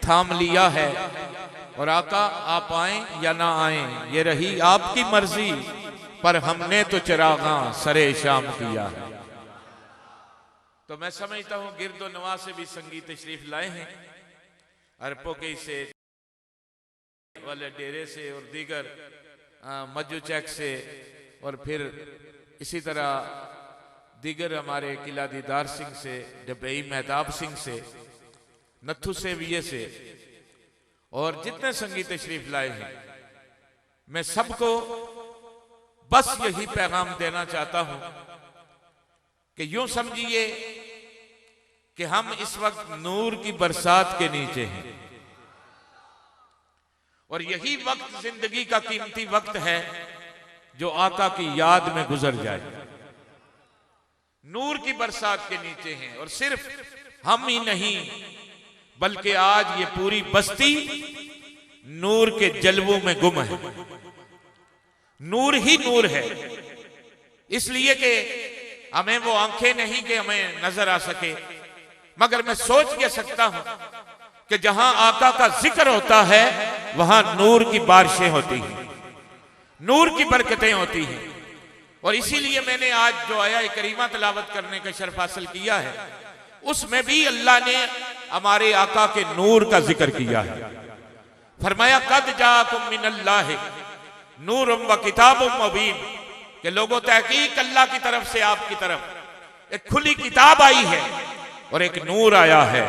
थाम लिया है। और आका आप आए या ना आए ये रही आपकी मर्जी, पर हमने तो चिरागा सरे शाम किया है। तो मैं समझता हूं गिरदो नवा से भी संगीत तशरीफ लाए हैं, अरपोके से वाले डेरे से और दीगर मज्जू चेक से, और फिर इसी तरह दीगर हमारे किला दीदार सिंह से, डबई मेहताब सिंह से, नथु से, विये से, और जितने संगीत तशरीफ लाए हैं मैं सबको बस यही पैगाम देना चाहता हूं कि यूं समझिए कि हम इस वक्त नूर की बरसात के नीचे हैं और यही वक्त जिंदगी का कीमती वक्त है जो आका की याद में गुजर जाए। नूर की बरसात के नीचे हैं और सिर्फ हम ही नहीं बल्कि आज ये पूरी बस्ती नूर के जलवों में गुम है। नूर ही नूर है, इसलिए कि हमें वो आंखें नहीं कि हमें नजर आ सके, मगर मैं सोच के सकता हूं कि जहां आका का जिक्र होता है वहां नूर की बारिशें होती हैं, नूर की बरकतें होती हैं। और इसीलिए मैंने आज जो आया करीमा तिलावत करने का शर्फ हासिल किया है, उसमें भी अल्लाह ने हमारे आका के नूर का जिक्र किया है। फरमाया कद जाकुम मिनल्लाहि नूरुम व किताबुम मुबीन, कि लोगों तहकीक अल्लाह की तरफ से आपकी तरफ एक खुली किताब आई है और एक नूर आया है।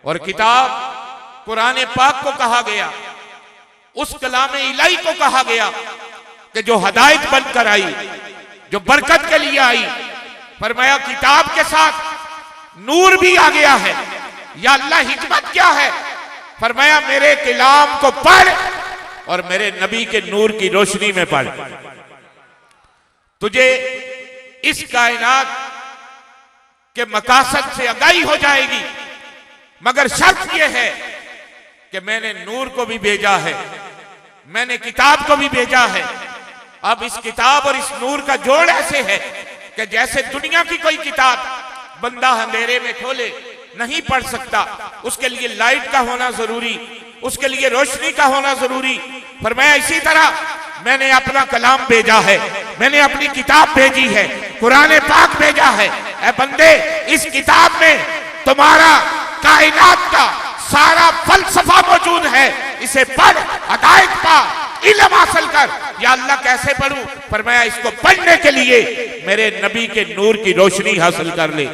और किताब कुरान पाक को कहा गया, उस कलाम इलाही को कहा गया कि जो हदायत बनकर आई, जो बरकत के लिए आई। फरमाया किताब के साथ नूर भी आ गया है। या अल्लाह हिकमत क्या है? फरमाया मेरे कलाम को पढ़ और मेरे नबी के नूर की रोशनी में पढ़, तुझे इस कायनात के मकासद से आगाही हो जाएगी। मगर शर्त यह है कि मैंने नूर को भी भेजा है, मैंने किताब को भी भेजा है। अब इस किताब और इस नूर का जोड़ ऐसे है कि जैसे दुनिया की कोई किताब बंदा अंधेरे में खोले नहीं पढ़ सकता, उसके लिए लाइट का होना जरूरी, उसके लिए रोशनी का होना जरूरी। फरमाया इसी तरह मैंने अपना कलाम भेजा है, मैंने अपनी किताब भेजी है, कुरान पाक भेजा है। ऐ बंदे, इस किताब में तुम्हारा कायनात का सारा फलसफा मौजूद है, इसे पढ़, हदायत पा, इल्म हासिल कर। या अल्लाह कैसे पढ़ूं? फरमाया इसको पढ़ने के लिए मेरे नबी के नूर की रोशनी हासिल कर ले,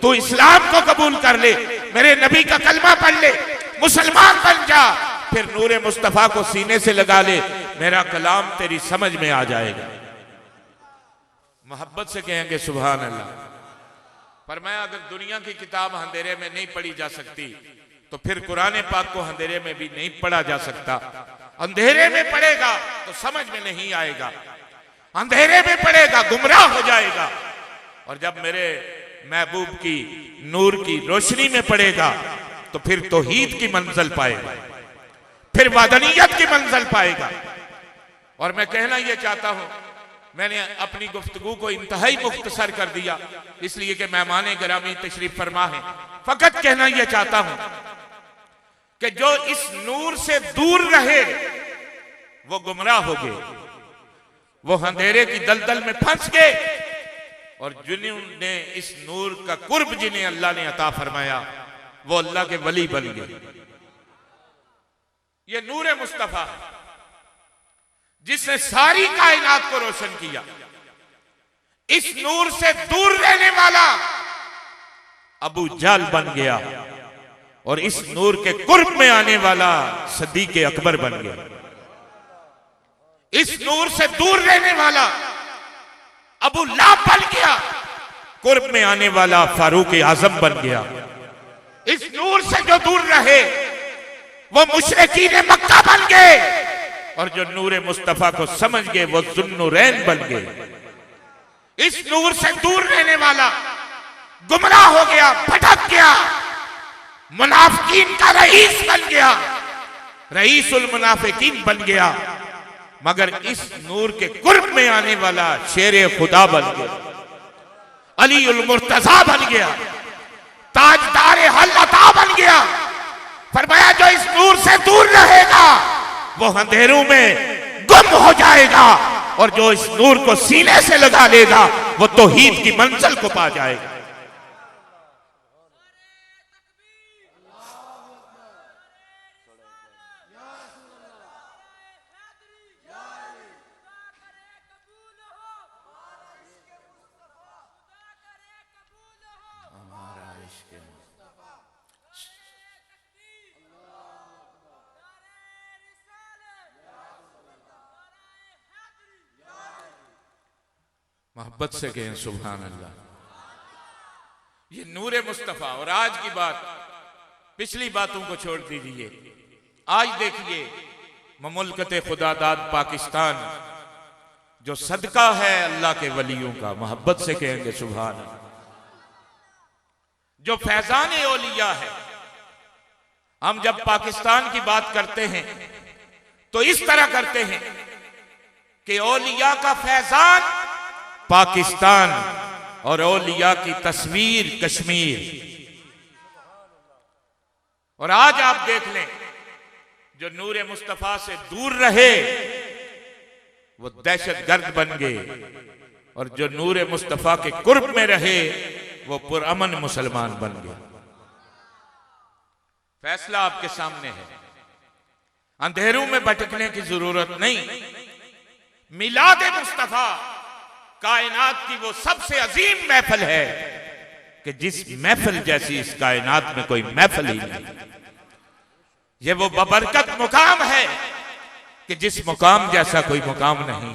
तू इस्लाम को कबूल कर ले, मेरे नबी का कलमा पढ़ ले, मुसलमान बन जा, फिर नूरे मुस्तफा को सीने से लगा ले, मेरा कलाम तेरी समझ में आ जाएगा। मोहब्बत से कहेंगे सुभान अल्लाह। फरमाया अगर दुनिया की किताब अंधेरे में नहीं पढ़ी जा सकती तो फिर कुरान पाक को अंधेरे में भी नहीं पढ़ा जा सकता। अंधेरे में पढ़ेगा तो समझ में नहीं आएगा, अंधेरे में पढ़ेगा गुमराह हो जाएगा, और जब मेरे महबूब की नूर की रोशनी में पड़ेगा तो फिर तौहीद की मंजिल पाएगा, फिर वादनीयत की मंजिल पाएगा। और मैं कहना यह चाहता हूं, मैंने अपनी गुफ्तगू को इंतहाई मुख्तसर कर दिया इसलिए कि मेहमान गिरामी तशरीफ फरमा है। फकत कहना यह चाहता हूं कि जो इस नूर से दूर रहे वो गुमराह हो गए, वो अंधेरे की दलदल में फंस गए, और जिन्होंने इस नूर का कुर्ब जिन्हें अल्लाह ने अता फरमाया वो अल्लाह के वली बन गए। ये नूर मुस्तफा जिसने सारी कायनात को रोशन किया। इस नूर से दूर रहने वाला अबू जहल बन गया और इस नूर के कुर्ब में आने वाला सदीक अकबर बन गया। इस नूर से दूर रहने वाला अबू लहब बन गया, कुर्ब में आने वाला फारूक आजम बन गया। इस नूर से जो दूर रहे वो मुशरिकीन मक्का बन गए, और जो नूर मुस्तफा को समझ गए वो जुन्नुरैन बन गए। इस नूर से दूर रहने वाला गुमराह हो गया, भटक गया, मुनाफिकीन का रईस बन गया, रईसुल मुनाफिकीन बन गया। मगर इस नूर के कुर्ब में आने वाला शेर खुदा बन गया, अली उल मुर्तजा बन गया, ताजदार हल्लता बन गया। फरमाया जो इस नूर से दूर रहेगा वो अंधेरों में गुम हो जाएगा, और जो इस नूर को सीने से लगा लेगा वो तौहीद की मंजिल को पा जाएगा। मोहब्बत से कहें सुभान अल्लाह। ये नूरे मुस्तफ़ा। और आज की बात, पिछली बातों को छोड़ दीजिए, आज देखिए ममुल्कत खुदादाद पाकिस्तान जो सदका है अल्लाह के वलियों का, मोहब्बत से कहेंगे सुभान अल्लाह। जो फैजान औलिया है, हम जब पाकिस्तान की बात करते हैं तो इस तरह करते हैं कि औलिया का फैजान पाकिस्तान और औलिया की तस्वीर कश्मीर। और आज आप देख लें, जो नूरे मुस्तफा से दूर रहे वो दहशतगर्द बन गए, और जो नूरे मुस्तफा के कुर्ब में रहे वो पुरअमन मुसलमान बन गए। फैसला आपके सामने है, अंधेरों में भटकने की जरूरत नहीं। मिलाद मुस्तफा कायनात की वो सबसे अजीम महफिल है कि जिस महफिल जैसी इस कायनात में कोई महफिल ही नहीं। ये वो बबरकत मुकाम है कि जिस मुकाम जैसा कोई मुकाम नहीं।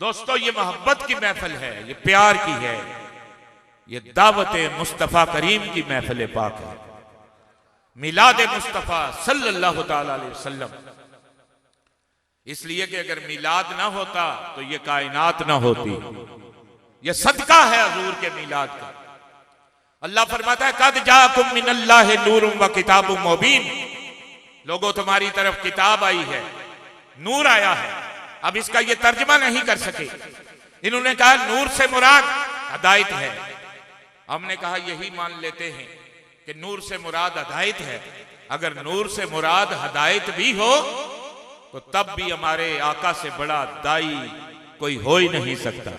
दोस्तों, ये मोहब्बत की महफिल है, ये प्यार की है, ये दावत मुस्तफा करीम की महफिल पाक है। मिलाद मुस्तफा सल्लल्लाहु ताला अलैहि वसल्लम। इसलिए कि अगर मिलाद ना होता तो ये कायनात ना होती। ये सदका है हुजूर के मिलाद का। अल्लाह फरमाता है कद जाकुम मिनल्लाहि नूरुम व किताबुम मुबीन। लोगों, तुम्हारी तरफ किताब आई है, नूर आया है। अब इसका ये तर्जमा नहीं कर सके। इन्होंने कहा नूर से मुराद हदायत है। हमने कहा यही मान लेते हैं कि नूर से मुराद हदायत है। अगर नूर से मुराद हदायत भी हो तो तब भी हमारे आका से बड़ा दाई कोई हो ही नहीं सकता।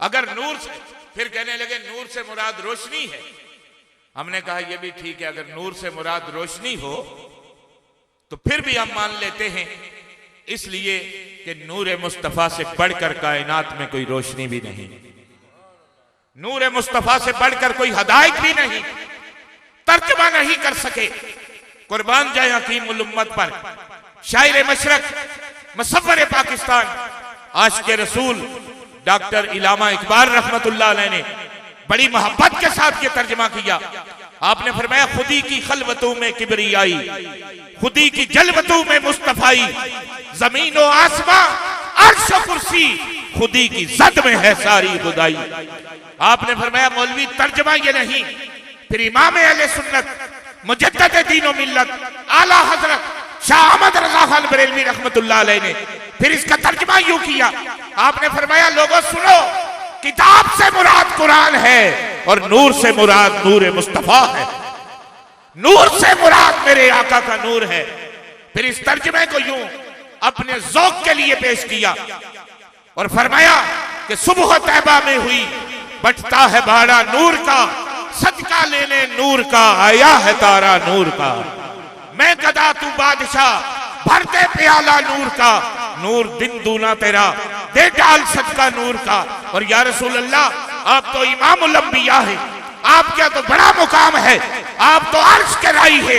अगर नूर से, फिर कहने लगे नूर से मुराद रोशनी है। हमने कहा यह भी ठीक है, अगर नूर से मुराद रोशनी हो तो फिर भी हम मान लेते हैं, इसलिए कि नूर मुस्तफा से बढ़कर कायनात में कोई रोशनी भी नहीं, नूर मुस्तफा से बढ़कर कोई हदायत भी नहीं। तर्जमा नहीं कर सके। कुर्बान जाए हकीमुल उम्मत पर, शायर मशरक, मुसव्वर पाकिस्तान, आशिक़ रसूल डॉक्टर इलामा इकबाल रहमतुल्लाह अलैह ने बड़ी मोहब्बत के साथ ये तर्जमा किया। आपने फरमाया खुदी की खलवतों में किबरियाई, खुदी की जलवतों में मुस्तफाई, जमीन व आसमां अर्श व कुर्सी, खुदी की जद में है सारी खुदाई। आपने फरमाया मौलवी तर्जमा ये नहीं। फिर इमाम अहले सुन्नत मुजद्दिद दीन व मिल्लत आला हजरत शाह अहमद रजा खान बरेलवी रहमतुल्लाह अलैह ने फिर इसका तर्जमा यूं किया। आपने फरमाया लोगों सुनो, किताब से मुराद कुरान है और नूर से मुराद नूर मुस्तफा है। नूर से मुराद मेरे आका का नूर है। फिर इस तर्जमे को यूं अपने ज़ौक़ के लिए पेश किया और फरमाया कि सुबह तैबा में हुई बटता है बाड़ा नूर का, सदका लेने नूर का आया है तारा नूर का। मैं गदा तू बादशाह भरते प्याला नूर का, नूर दिन दूना तेरा दे डाल सदका नूर का। और या रसूल अल्लाह आप तो इमामुल अंबिया है, आपका तो बड़ा मुकाम है, आप तो अर्श के राई है,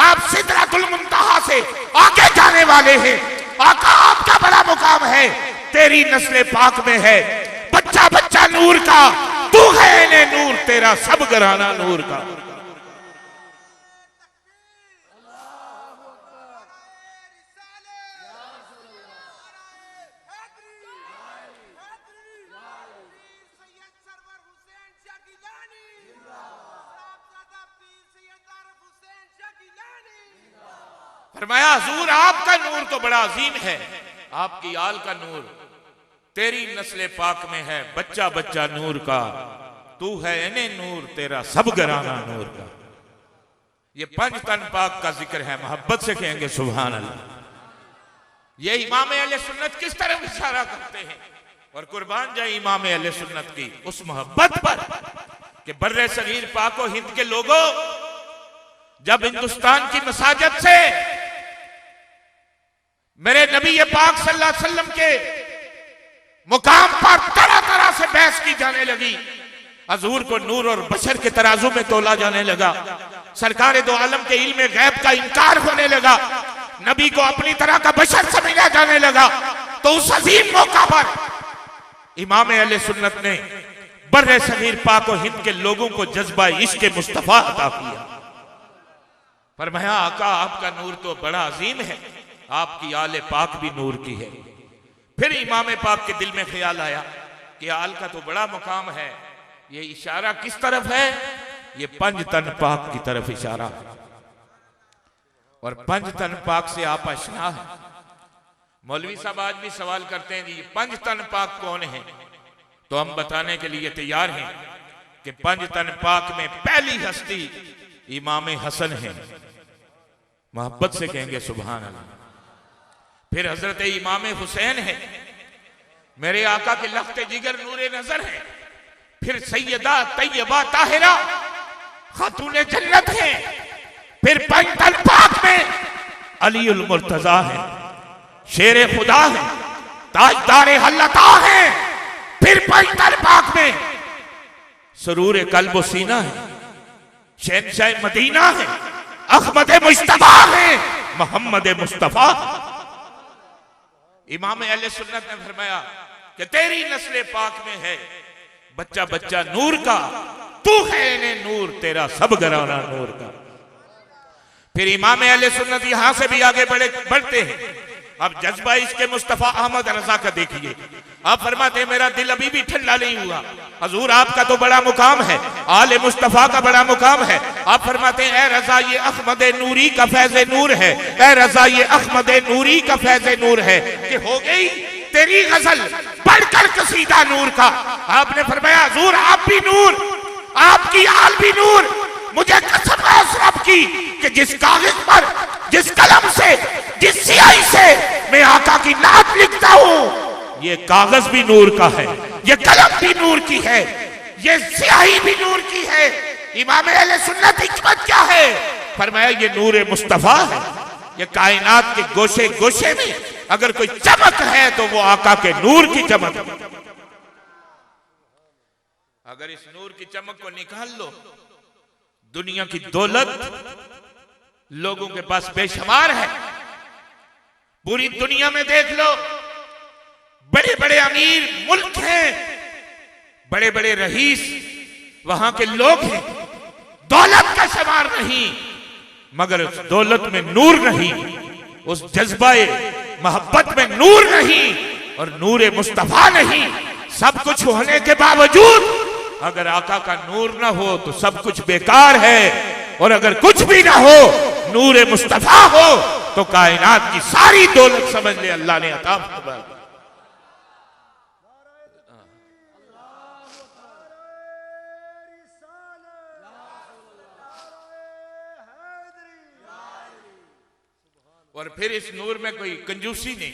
आप सिदरतुल मुंतहा से आगे जाने वाले हैं। आका आपका बड़ा मुकाम है, तेरी नस्ल पाक में है बच्चा बच्चा नूर का, तू है ने नूर तेरा सब घराना नूर का। फरमाया हुजूर आपका नूर तो बड़ा अजीम है, आपकी आल का नूर तेरी नस्ल पाक में है बच्चा बच्चा नूर का, तू है इन्हें नूर तेरा सब घराना नूर का। ये पंच तन पाक का जिक्र है, मोहब्बत से कहेंगे सुभान अल्लाह। ये इमाम अहले सुन्नत किस तरह इशारा करते हैं और कुर्बान जाए इमाम अहले सुन्नत की उस मोहब्बत पर कि बर्रे सगीर पाक व हिंद के लोगों, जब हिंदुस्तान की मसाजिद से मेरे नबी पाक सल्लल्लाहु अलैहि वसल्लम के मुकाम पर तरह तरह से बहस की जाने लगी, हुजूर को नूर और बशर के तराजू में तोला जाने लगा, सरकार दो आलम के इल्म गैब का इनकार होने लगा, नबी को अपनी तरह का बशर समझा जाने लगा, तो उस अजीम मौका पर इमाम अहले सुन्नत ने बर्रे सगीर पाक और हिंद के लोगों को जज्बा इश्क मुस्तफा अता किया। फरमाया आका आपका नूर तो बड़ा अजीम है, आपकी आले पाक भी नूर की है। फिर इमाम पाक के दिल में ख्याल आया कि आल का तो बड़ा मुकाम है, ये इशारा किस तरफ है? ये पंज तन पाक की तरफ इशारा है। और पंज तन पाक से आप आशना है। मौलवी साहब आज भी सवाल करते हैं जी पंज तन पाक कौन है, तो हम बताने के लिए तैयार हैं कि पंज तन पाक में पहली हस्ती इमाम हसन है, मोहब्बत से कहेंगे सुभान अल्लाह। फिर हजरत इमाम हुसैन है, मेरे आका के लख्त जिगर नूरे नजर है। फिर सैयदा तैयबा ताहिरा खातून जन्नत है। फिर पंज तन पाक में अली उल मुर्तजा है, शेर खुदा है, ताजदार हल्लता है। फिर पंज तन पाक में सरूर कल्ब सीना है, शहंशाह मदीना है, अहमद मुस्तफा है, मोहम्मद मुस्तफा। इमाम अहले सुन्नत ने फरमाया कि तेरी नस्ल पाक में है बच्चा बच्चा नूर का, तू है इन्हें नूर तेरा सब घराना नूर का। फिर इमाम अहले सुन्नत यहां से भी आगे बढ़ते हैं। अब जज्बा इसके मुस्तफा अहमद रजा का देखिए। आप फरमाते हैं मेरा दिल अभी भी ठंडा नहीं हुआ, हजूर आपका तो बड़ा मुकाम है, आले मुस्तफा का बड़ा मुकाम है। आप फरमाते हैं ए रजा ये अहमद नूरी का फैज नूर है, ए रजा ये अहमद नूरी का फैज नूर है कि हो गई तेरी गजल पढ़कर कसीदा नूर का। आपने फरमाया हजूर आप भी नूर, आपकी आल भी नूर। मुझे कसम है उस रब की कि जिस कागज पर, जिस कलम से, जिस स्याही से मैं आका की नात लिखता हूं, ये कागज भी नूर का है, ये कलम भी नूर की है, ये स्याही भी नूर की है। इमाम अहले सुन्नत हिकमत क्या है? फरमाया ये नूर मुस्तफा है। ये कायनात के गोशे गोशे में अगर कोई चमक है तो वो आका के नूर की चमक है। अगर इस नूर की चमक को निकाल लो, दुनिया की दौलत लोगों के पास बेशुमार है। पूरी दुनिया में देख लो, बड़े बड़े अमीर मुल्क हैं, बड़े बड़े रईस वहां के लोग हैं, दौलत का शुमार नहीं, मगर उस दौलत में नूर नहीं, उस जज्बाए मोहब्बत में नूर नहीं और नूर मुस्तफा नहीं। सब कुछ होने के बावजूद अगर आका का नूर ना हो तो सब कुछ बेकार है, और अगर कुछ भी ना हो नूर मुस्तफा हो तो कायनात की सारी दौलत समझ ले अल्लाह ने अता फरमाई। और फिर इस नूर में कोई कंजूसी नहीं,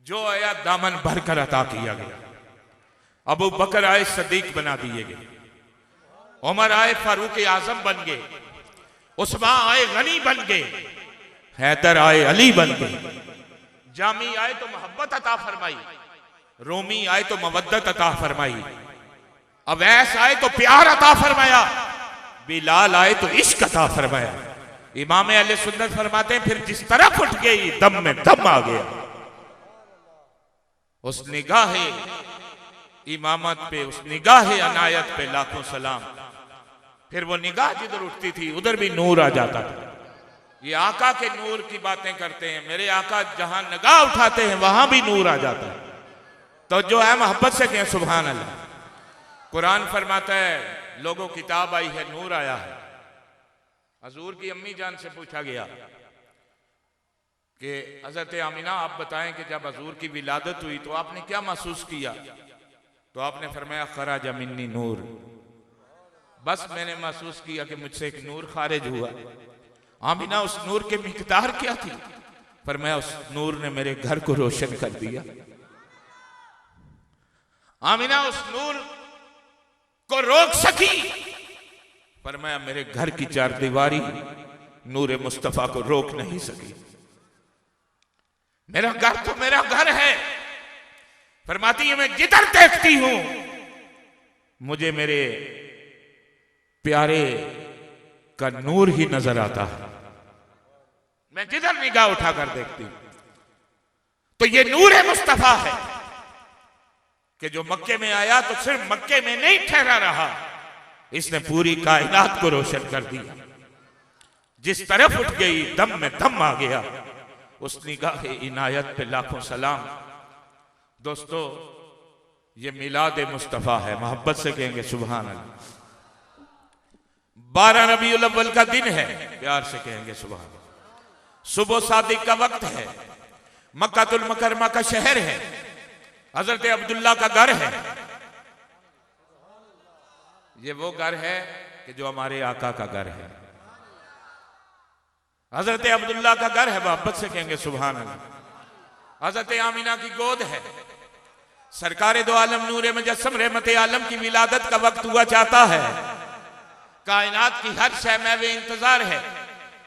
जो आया दामन भरकर अता किया गया। अबू बकर आए सदीक बना दिए गए, उमर आए फारूक आजम बन गए, उस्मान आए गनी बन गए, हैदर आए अली बन गए, जामी आए तो मोहब्बत अता फरमाई, रोमी आए तो मवद्दत अता फरमाई, अवैस आए तो प्यार अता फरमाया, बिलाल आए तो इश्क अता फरमाया। इमाम अहले सुन्नत फरमाते हैं फिर जिस तरफ उठ गई दम में दम आ गया। उस निगाह इमामत पे, उस निगाह अनायत पे लाखों सलाम। फिर वो निगाह जिधर उठती थी उधर भी नूर आ जाता था। ये आका के नूर की बातें करते हैं, मेरे आका जहां निगाह उठाते हैं वहां भी नूर आ जाता है। तो जो है मोहब्बत से कहें सुभान अल्लाह। कुरान फरमाता है लोगों किताब आई है, नूर आया है। हजूर की अम्मी जान से पूछा गया कि हजरत आमिना आप बताएं कि जब हजूर की विलादत हुई तो आपने क्या महसूस किया? तो आपने फरमाया खराज मिन्नी नूर, बस मैंने महसूस किया कि मुझसे एक नूर खारिज हुआ। आमिना उस नूर के मिकदार क्या थी? फरमाया उस नूर ने मेरे घर को रोशन कर दिया। आमिना उस नूर को रोक सकी, फरमाया मेरे घर की चार दीवारी नूर मुस्तफा को रोक नहीं सकी। मेरा घर तो मेरा घर है, फरमाती है मैं जिधर देखती हूं मुझे मेरे प्यारे का नूर ही नजर आता है। मैं जिधर निगाह उठाकर देखती हूं। तो तो ये नूर मुस्तफा है कि जो मक्के में आया तो सिर्फ मक्के में नहीं ठहरा रहा, इसने पूरी कायनात को रोशन कर दिया। जिस तरफ उठ गई दम में दम आ गया। उस निगाह इनायत पे लाखों सलाम। दोस्तों, ये मिलाद मुस्तफा है, मोहब्बत से कहेंगे सुभान अल्लाह। 12 रबीउल अव्वल का दिन है, प्यार से कहेंगे सुभान। सुबह सादिक का वक्त है, मक्कातुल मुकर्रमा का शहर है, हजरत अब्दुल्ला का घर है। ये वो घर है कि जो हमारे आका का घर है, हजरत अब्दुल्ला का घर है, मोहब्बत से कहेंगे सुभान अल्लाह। हजरत आमीना की गोद है। सरकार दो आलम नूर मुजस्सम रहमत आलम की विलादत का वक्त हुआ चाहता है। कायनात की हर शय महवे इंतजार है।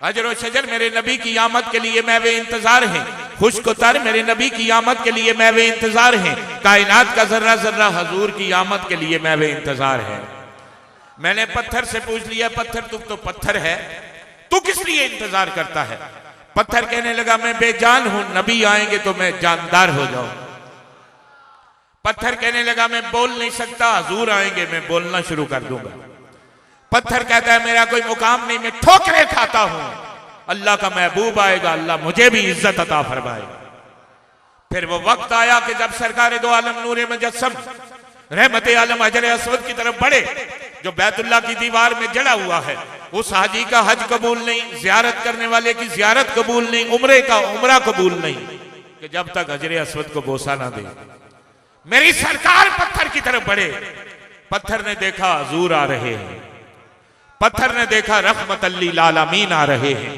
अजर व शजर मेरे नबी की आमद के लिए महवे इंतजार है। खुश्क तर मेरे नबी की आमद के लिए महवे इंतजार है। कायनात का जर्रा जर्रा हजूर की आमद के लिए महवे इंतजार है। मैंने पत्थर से पूछ लिया, पत्थर तू तो पत्थर है, तू किस लिए इंतजार करता है? पत्थर कहने लगा, मैं बेजान हूं, नबी आएंगे तो मैं जानदार हो जाऊं। पत्थर कहने लगा, मैं बोल नहीं सकता, हजूर आएंगे मैं बोलना शुरू कर दूंगा। पत्थर कहता है, मेरा कोई मुकाम नहीं, मैं ठोकरे खाता हूं, अल्लाह का महबूब आएगा, अल्लाह मुझे भी इज्जत अता फरमाएगा। फिर वो वक्त आया कि जब सरकार दो आलम नूर मुजस्सम रहमत आलम हजर अस्वद की तरफ बढ़े, जो बैतुल्लाह की दीवार में जड़ा हुआ है। उस हाजी का हज कबूल नहीं, जियारत करने वाले की जियारत कबूल नहीं, उम्रे का उम्रा कबूल नहीं, कि जब तक हजर अस्वद को बोसा ना दे। मेरी सरकार पत्थर की तरफ बढ़े। पत्थर ने देखा हजूर आ रहे हैं, पत्थर ने देखा रहमत लिल आलमीन आ रहे हैं,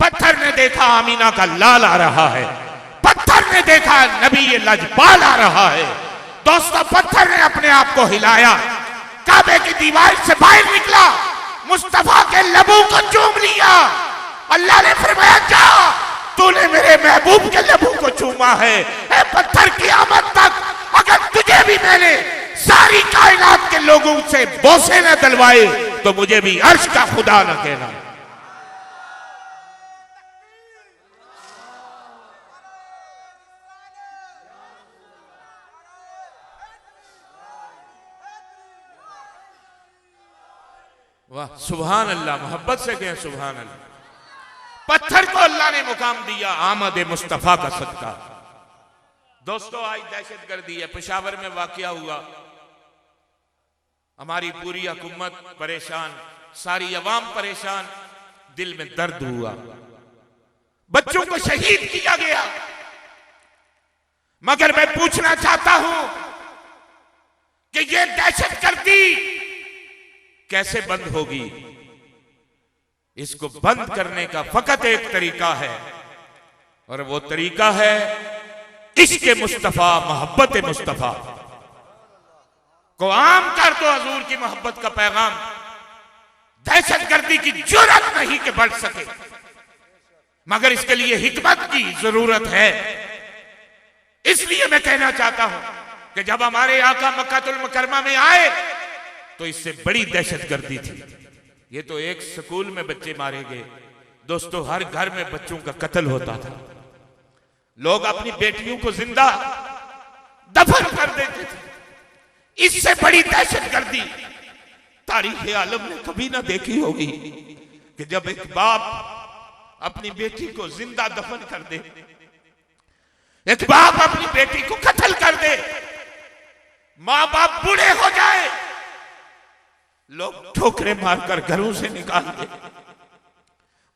पत्थर ने देखा आमीना का लाल आ रहा है, पत्थर ने देखा नबी लजपाल आ रहा है। दोस्तों, पत्थर ने अपने आप को हिलाया, काबे की दीवार से बाहर निकला, मुस्तफा के लबों को चूम लिया। अल्लाह ने फरमाया, जा, तूने मेरे महबूब के लबों को चूमा है। ए पत्थर, क़यामत तक अगर तुझे भी मैंने सारी कायनात के लोगों से बोसे न दिलवाए तो मुझे भी अर्श का खुदा न कहना। वाह, सुभान अल्लाह, मोहब्बत से कहें सुभान अल्लाह। पत्थर को अल्लाह ने मुकाम दिया आमद मुस्तफा का सदका। दोस्तों, आज दहशतगर्दी है। पेशावर में वाकया हुआ, हमारी पूरी हुकूमत परेशान, सारी अवाम परेशान, दिल में दर्द हुआ। बच्चों को शहीद किया गया। मगर मैं पूछना चाहता हूं कि ये दहशतगर्दी कैसे बंद होगी? इसको बंद करने का फकत एक तरीका है, और वो तरीका है इश्क मुस्तफा, मोहब्बत मुस्तफा को आम कर दो। हजूर की मोहब्बत का पैगाम दहशतगर्दी की जुर्रत नहीं कि बढ़ सके, मगर इसके लिए हिकमत की जरूरत है। इसलिए मैं कहना चाहता हूं कि जब हमारे आका मक्कातुल मुकर्रमा में आए तो इससे बड़ी दहशतगर्दी थी। ये तो एक स्कूल में बच्चे मारे गए। दोस्तों, हर घर में बच्चों का कत्ल होता था। लोग अपनी बेटियों को जिंदा दफन कर देते थे। इससे बड़ी दहशतगर्दी तारीख आलम ने कभी ना देखी होगी कि जब एक बाप अपनी बेटी को जिंदा दफन कर दे, एक बाप अपनी बेटी को कत्ल कर दे, मां बाप बूढ़े हो जाए, लोग ठोकरे मारकर घरों से निकाल दे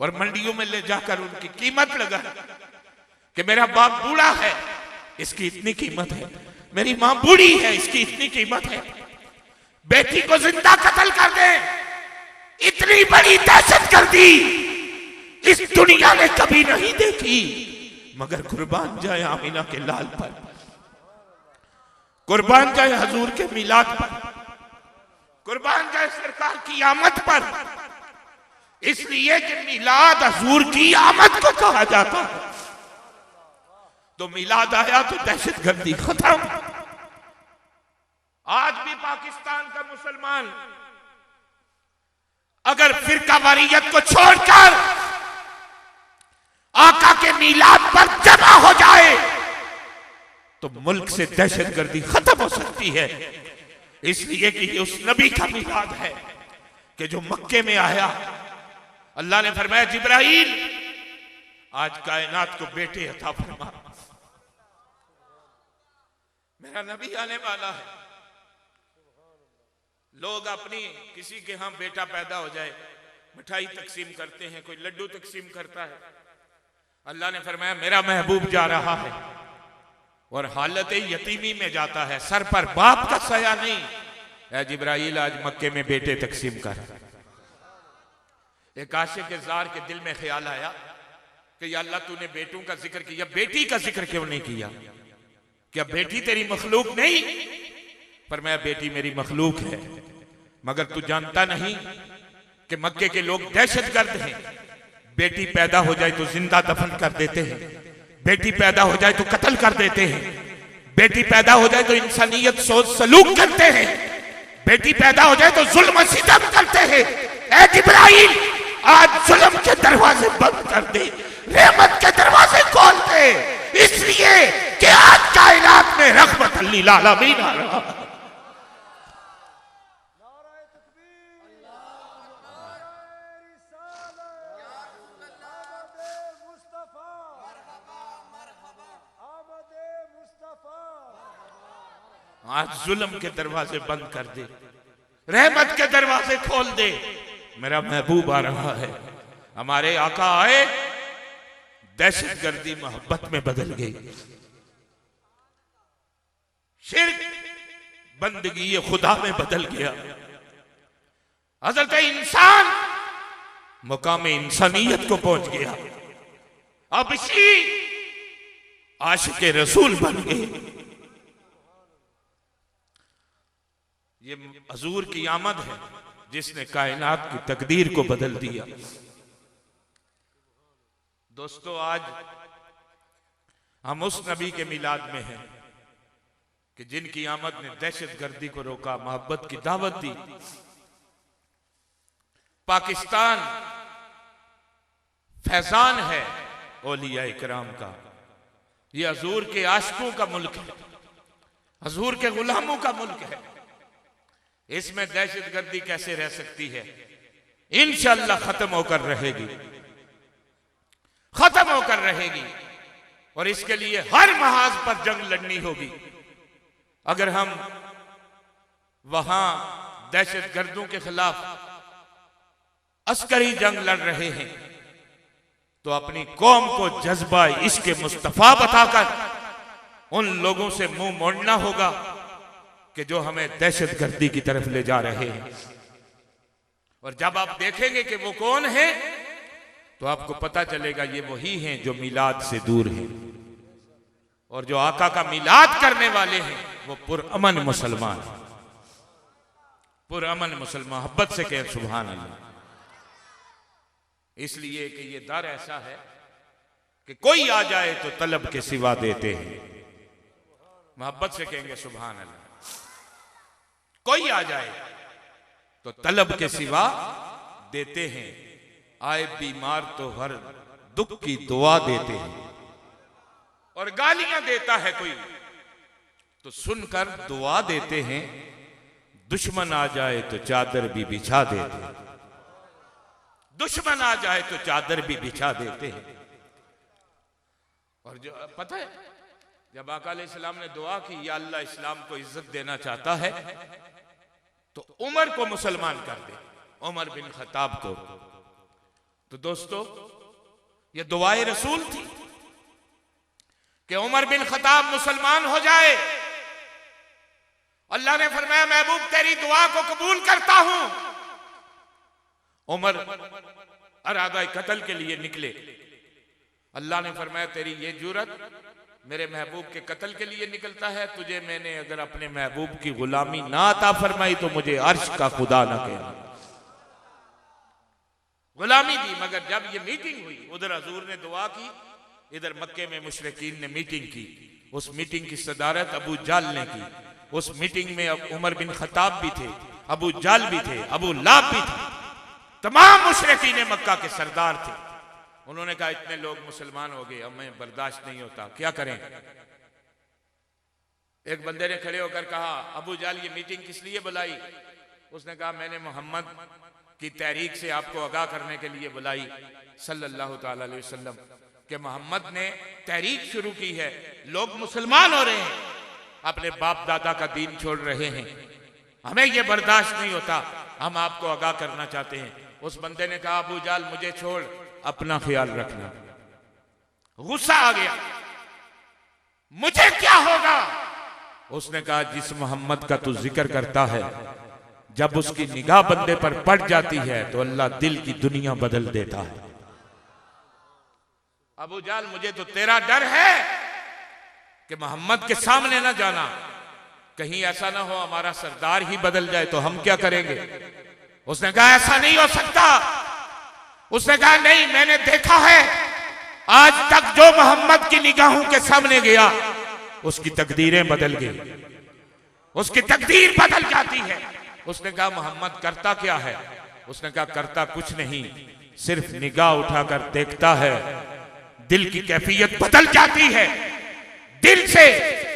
और मंडियों में ले जाकर उनकी कीमत लगा कि मेरा बाप बूढ़ा है, इसकी इतनी कीमत है, मेरी मां बूढ़ी है, इसकी इतनी कीमत है। बेटी को जिंदा कत्ल कर दे। इतनी बड़ी दहशतगर्दी इस दुनिया ने कभी नहीं देखी। मगर कुर्बान जाए आमीना के लाल पर, कुर्बान जाए हजूर के मिलाद पर, कुर्बान जाए सरकार की आमद पर। इसलिए कि मिलाद हजूर की आमद को कहा जाता है। तो मिलाद आया तो दहशतगर्दी खत्म। आज भी पाकिस्तान का मुसलमान अगर फिरकावारियत को छोड़कर आका के मिलाद पर जमा हो जाए तो मुल्क से दहशतगर्दी खत्म हो सकती है। इसलिए कि ये उस नबी का मिलाद है कि जो मक्के में आया। अल्लाह ने फरमाया जिब्राइल आज कायनात को बेटे अता फरमा, मेरा नबी आने वाला है। लोग अपनी किसी के यहां बेटा पैदा हो जाए मिठाई तकसीम करते हैं, कोई लड्डू तकसीम करता है। अल्लाह ने फरमाया मेरा महबूब जा रहा है और हालत यतीमी में जाता है, सर पर बाप का साया नहीं। ऐ जिब्राइल आज मक्के में बेटे तकसीम कर। एक आशिक जार के दिल में ख्याल आया कि या अल्लाह तूने बेटों का जिक्र किया, बेटी का जिक्र क्यों नहीं किया? क्या बेटी तेरी मखलूक नहीं? पर मैं बेटी मेरी मखलूक है, मगर तू जानता नहीं कि मक्के के लोग दहशतगर्द हैं। बेटी पैदा हो जाए तो जिंदा दफन कर देते हैं, बेटी पैदा हो जाए तो कत्ल कर देते हैं, बेटी पैदा हो जाए तो इंसानियत सोच सलूक करते हैं, बेटी पैदा हो जाए तो जुल्म सितम करते हैं। ऐ जिब्राइल आज जुल्म के दरवाजे बंद कर दे, रहमत के दरवाजे खोल दे, इसलिए कि आज कायनात में रहमत लिल आलमीन आ रहा है। आज जुल्म के दरवाजे बंद कर दे, रहमत के दरवाजे खोल दे, मेरा महबूब आ रहा है। हमारे आका आए, दहशतगर्दी मोहब्बत में बदल गई, शिर्क बंदगी ये खुदा में बदल गया। हजरत इंसान मुकाम इंसानियत को पहुंच गया। अब इसी आशिक रसूल बन गए। ये हजूर की आमद है जिसने कायनात की तकदीर को बदल दिया। दोस्तों आज हम उस नबी के मिलाद में हैं कि जिनकी आमद ने दहशतगर्दी को रोका, मोहब्बत की दावत दी। पाकिस्तान फैजान है औलिया इकराम का, ये हजूर के आशिकों का मुल्क है, हजूर के गुलामों का मुल्क है। इसमें दहशतगर्दी कैसे रह सकती है? इंशाअल्लाह खत्म होकर रहेगी, खत्म होकर रहेगी। और इसके लिए हर महाज पर जंग लड़नी होगी। अगर हम वहां दहशतगर्दों के खिलाफ अस्करी जंग लड़ रहे हैं तो अपनी कौम को जज्बा इश्क मुस्तफा बताकर उन लोगों से मुंह मोड़ना होगा कि जो हमें दहशतगर्दी की तरफ ले जा रहे हैं। और जब आप देखेंगे कि वो कौन है तो आपको पता चलेगा ये वही हैं जो मिलाद से दूर हैं। और जो आका का मिलाद करने वाले हैं वो पुरअमन मुसलमान, पुरअमन मुसलमान। मोहब्बत से कहें सुभान अल्लाह। इसलिए कि ये दर ऐसा है कि कोई आ जाए तो तलब के सिवा देते हैं। मोहब्बत से कहेंगे सुभान अल्लाह। कोई आ जाए तो तलब के सिवा देते हैं। आए बीमार तो हर दुख की दुआ देते हैं। और गालियां देता है कोई तो सुनकर दुआ देते हैं। दुश्मन आ जाए तो चादर भी बिछा देते हैं। दुश्मन आ जाए तो चादर भी बिछा देते हैं। और जो पता है जब आका अलैहिस्सलाम ने दुआ की या अल्लाह इस्लाम को इज्जत देना चाहता है तो उमर को मुसलमान कर दे, उमर बिन खत्ताब को। तो दोस्तों ये दुआए रसूल थी कि उमर बिन खत्ताब मुसलमान हो जाए। अल्लाह ने फरमाया महबूब तेरी दुआ को कबूल करता हूं। उमर अरादा कत्ल के लिए निकले। अल्लाह ने फरमाया तेरी ये जुरत मेरे महबूब के कत्ल के लिए निकलता है, तुझे मैंने अगर अपने महबूब की गुलामी ना अता फरमाई तो मुझे अर्श का खुदा ना कहना। गुलामी दी। मगर जब ये मीटिंग हुई उधर हजूर ने दुआ की, इधर मक्के में मुशरिकीन ने मीटिंग की। उस मीटिंग की सदारत अबू जाल ने की। उस मीटिंग में उमर बिन खत्ताब भी थे, अबू जाल भी थे, अबू लाब भी थे, तमाम मुशरिकीन मक्का के सरदार थे। उन्होंने कहा इतने लोग मुसलमान हो गए, हमें बर्दाश्त नहीं होता, क्या करें? एक बंदे ने खड़े होकर कहा, अबू जाल ये मीटिंग किस लिए बुलाई? उसने कहा, मैंने मोहम्मद की तहरीक से आपको आगाह करने के लिए बुलाई सल्लल्लाहु ताला अलैहि वसल्लम कि मोहम्मद ने तहरीक शुरू की है, लोग मुसलमान हो रहे हैं, अपने बाप दादा का दीन छोड़ रहे हैं, हमें यह बर्दाश्त नहीं होता, हम आपको आगाह करना चाहते हैं। उस बंदे ने कहा, अबू जाल मुझे छोड़, अपना ख्याल रखना। गुस्सा आ गया, मुझे क्या होगा? उसने कहा, जिस मोहम्मद का तू जिक्र करता है, जब उसकी निगाह बंदे पर पड़ जाती है तो अल्लाह दिल की दुनिया बदल देता है। अबू जाल मुझे तो तेरा डर है कि मोहम्मद के सामने ना जाना, कहीं ऐसा ना हो हमारा सरदार ही बदल जाए तो हम क्या करेंगे? उसने कहा, ऐसा नहीं हो सकता। उसने कहा, नहीं, मैंने देखा है, आज तक जो मोहम्मद की निगाहों के सामने गया उसकी तकदीरें बदल गई, उसकी तकदीर बदल जाती है। उसने कहा, मोहम्मद करता क्या है? उसने कहा, करता कुछ नहीं, सिर्फ निगाह उठाकर देखता है, दिल की कैफियत बदल जाती है, दिल से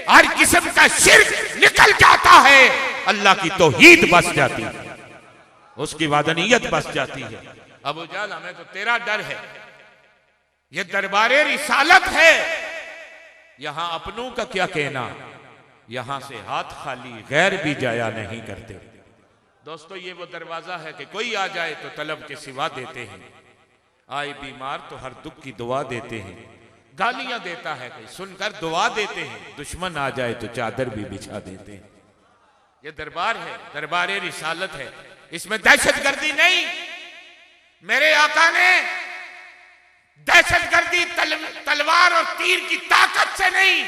हर किस्म का शिर्क निकल जाता है, अल्लाह की तौहीद बस जाती है, उसकी वादनीयत बस जाती है। अबू जाल हमें तो तेरा डर है, ये दरबारे रिसालत है, यहां अपनों का क्या कहना, यहां से हाथ खाली गैर भी जाया नहीं करते। दोस्तों, ये वो दरवाजा है कि कोई आ जाए तो तलब के सिवा देते हैं, आए बीमार तो हर दुख की दुआ देते हैं, गालियां देता है कोई सुनकर दुआ देते हैं, दुश्मन आ जाए तो चादर भी बिछा देते हैं। ये दरबार है, दरबारे रिसालत है, इसमें दहशतगर्दी नहीं। मेरे आका ने दहशतगर्दी तलवार और तीर की ताकत से नहीं,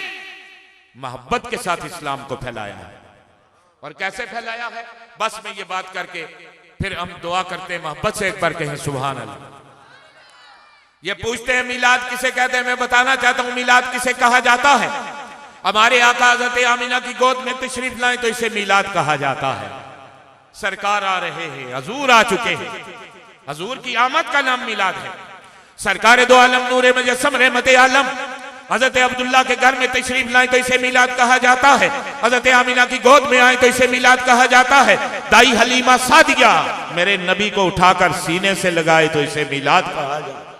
मोहब्बत के साथ इस्लाम को फैलाया है। और कैसे फैलाया है? बस मैं ये बात करके फिर हम दुआ करते हैं, मोहब्बत से एक बार कहें सुभान अल्लाह। ये पूछते हैं मिलाद किसे कहते हैं, मैं बताना चाहता हूं मिलाद किसे कहा जाता है। हमारे आका हज़रत आमिना की गोद में तशरीफ लाए तो इसे मिलाद कहा जाता है। सरकार आ रहे हैं, हजूर आ चुके हैं, हजूर की आमद का नाम मिलाद है। सरकार दो आलम नूरे मुजस्सम रहमते आलम हजरत अब्दुल्ला के घर में तशरीफ लाए तो इसे मिलाद कहा जाता है। हजरत आमिना की गोद में आए तो इसे मिलाद कहा जाता है। दाई हलीमा सादिया मेरे नबी को उठाकर सीने से लगाए तो इसे मिलाद कहा जाता है।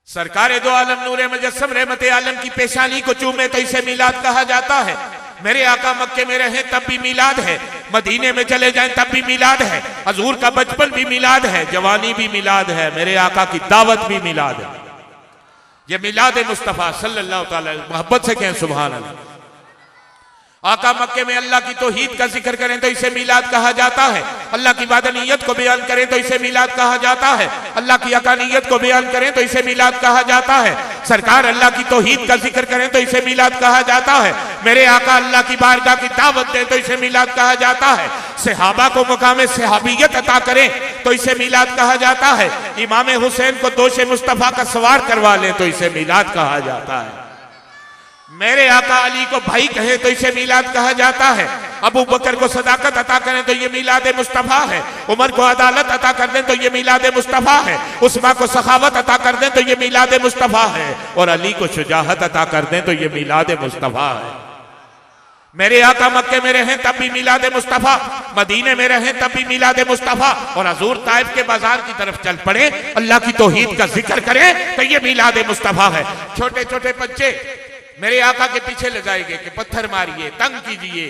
सरकार दो आलम नूरे मुजस्सम रहमते आलम की पेशानी को चूमे तो इसे मिलाद कहा जाता है। मेरे आका मक्के में रहे तब भी मिलाद है, मदीने में चले जाएं तब भी मिलाद है, हजूर का बचपन भी मिलाद है, जवानी भी मिलाद है, मेरे आका की दावत भी मिलाद है। ये मिलाद मुस्तफ़ा सल्लल्लाहु अलैहि वसल्लम, मोहब्बत से कहें सुभान अल्लाह। आका मक्के में अल्लाह की तौहीद का जिक्र करें तो इसे मिलाद कहा जाता है। अल्लाह की वादनीयत को बयान करें तो इसे मिलाद कहा जाता है। अल्लाह की हकानियत को बयान करें तो इसे मिलाद कहा जाता है। सरकार अल्लाह की तौहीद का जिक्र करें तो इसे मिलाद कहा जाता है। मेरे आका अल्लाह की बारगाह की दावत दें तो इसे मिलाद कहा जाता है। सहाबा को मकाम सहाबियत अता करें तो इसे मिलाद कहा जाता है। इमाम हुसैन को दोष मुस्तफ़ा का सवार करवा लें तो इसे मिलाद कहा जाता है। मेरे आका अली को भाई कहे तो इसे मिलाद कहा जाता है। अबू बकर को सदाकत अता करें तो ये मिलाद मुस्तफ़ा है। उमर को अदालत अता कर दें तो ये मिलाद मुस्तफ़ा है। उस्मा को सखावत अता कर दें तो ये मिलाद मुस्तफ़ा है। और अली को शुजाहत अता कर दें तो ये मिलाद मुस्तफ़ा है। मेरे आका मक्के में रहें तब भी मिलाद मुस्तफ़ा, मदीने में रहें तब भी मिलाद मुस्तफ़ा, और हजूर ताइफ के बाजार की तरफ चल पड़े अल्लाह की तौहीद का जिक्र करें तो ये मिलाद मुस्तफ़ा है। छोटे छोटे बच्चे मेरे आका के पीछे ले जाएंगे कि पत्थर मारिए, तंग कीजिए,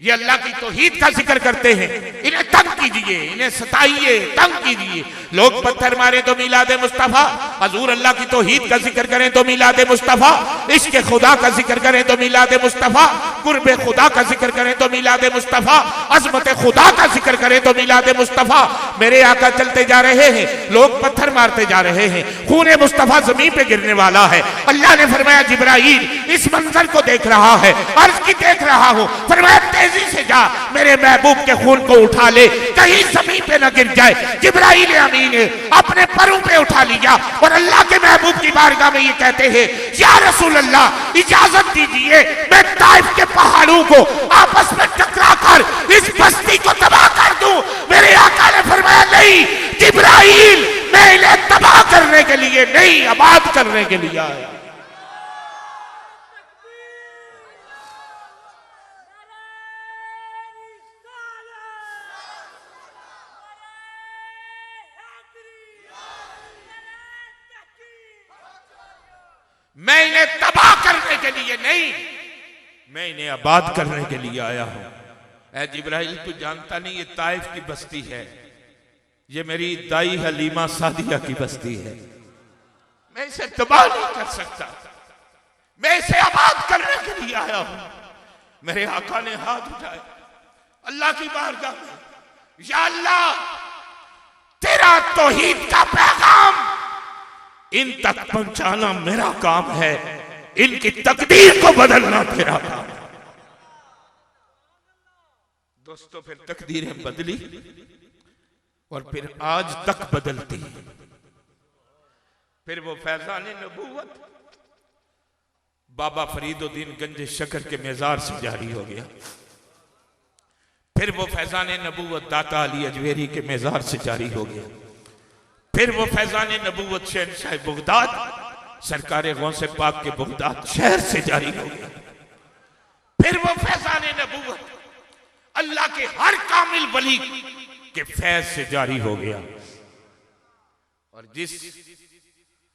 ये अल्लाह की तौहीद का जिक्र करते हैं, इन्हें तंग कीजिए, इन्हें सताइए, तंग कीजिए। लोग पत्थर मारे तो मिलाद मुस्तफ़ा, हजूर अल्लाह की तौहीद का जिक्र करें तो मिलाद मुस्तफ़ा, इश्क खुदा का जिक्र करें तो मिलाद मुस्तफ़ा, कुर्ब खुदा का जिक्र करें तो मिलाद मुस्तफ़ा, अज़मत खुदा का जिक्र करें तो मिलाद मुस्तफ़ा। मेरे आका चलते जा रहे हैं, लोग पत्थर मारते जा रहे हैं, खून मुस्तफ़ा जमीन पे गिरने वाला है। अल्लाह ने फरमाया जिब्राईल इस मंजर को देख रहा है, अर्ज की देख रहा हूं, फरमाया तेजी से जा मेरे महबूब के खून को उठा ले, कहीं जमीन पे न गिर जाए। जिब्राईल अमीन ने अपने परों पे उठा लिया और अल्लाह के महबूब की बारगाह में ये कहते हैं, या रसूल अल्लाह इजाजत दीजिए मैं ताइफ के पहाड़ों को आपस में टकरा कर इस बस्ती को तबाह कर दूं। मेरे आका ने फरमाया नहीं जिब्राईल, मैं इन्हें तबाह करने के लिए नहीं, आबाद करने के लिए आया। मैं इन्हें तबाह करने के लिए नहीं, मैं इन्हें आबाद करने के लिए आया हूं। ऐ जिब्राइल, तू जानता नहीं ये ताइफ की बस्ती है, ये मेरी दाई हलीमा सादिया की बस्ती है। मैं इसे तबाह नहीं कर सकता, मैं इसे आबाद करने के लिए आया हूं। मेरे आका ने हाथ उठाए अल्लाह की बारगाह में, या अल्लाह, तेरा तौहीद का पैगाम इन तक पहुंचाना मेरा काम है, इनकी तकदीर को बदलना तेरा काम है। दोस्तों, फिर तकदीरें बदली और फिर आज तक बदलती है। फिर वो फैजान नबूवत बाबा फरीदुद्दीन गंज शकर के मेजार से जारी हो गया। फिर वो फैजान नबूवत दाता अली अजवेरी के मेजार से जारी हो गया। फिर वो फैजान नबूवत शहनशाह बगदाद सरकार गौसे पाक के बगदाद शहर से जारी हो गया। फिर वो फैजान नबूवत अल्लाह के हर कामिल वली के फैज से जारी हो गया। और जिस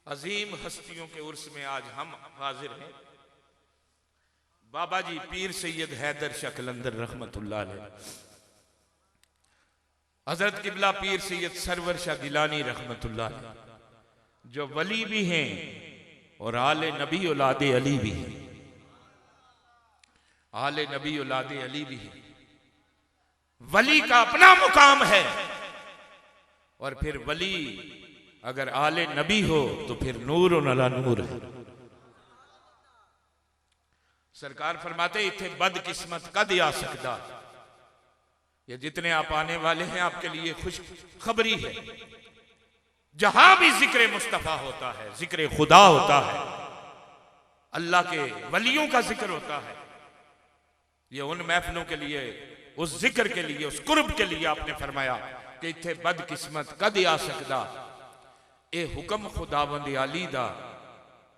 अजीम हस्तियों के उर्स में आज हम हाजिर हैं, बाबा जी पीर सैयद हैदर शाह कलंदर रहमतुल्लाह अलैह, हजरत किबला पीर सैयद सरवर शाह गिलानी रहमतुल्लाह अलैह, जो वली भी हैं और आले नबी औलादे अली भी हैं, आले नबी औलादे अली भी हैं। वली का अपना मुकाम है, और फिर वली अगर आले नबी हो तो फिर नूर अला नूर है। सरकार फरमाते इथे बदकिस्मत कद आ सकता, ये जितने आप आने वाले हैं आपके लिए खुश खबरी है। जहां भी जिक्र मुस्तफा होता है, जिक्र खुदा होता है, अल्लाह के वलियों का जिक्र होता है, ये उन महफिलों के लिए, उस जिक्र के लिए, उस कुर्ब के लिए आपने फरमाया कि इथे बदकिस्मत कद आ सकता, ए हुक्म खुदावंद आली दा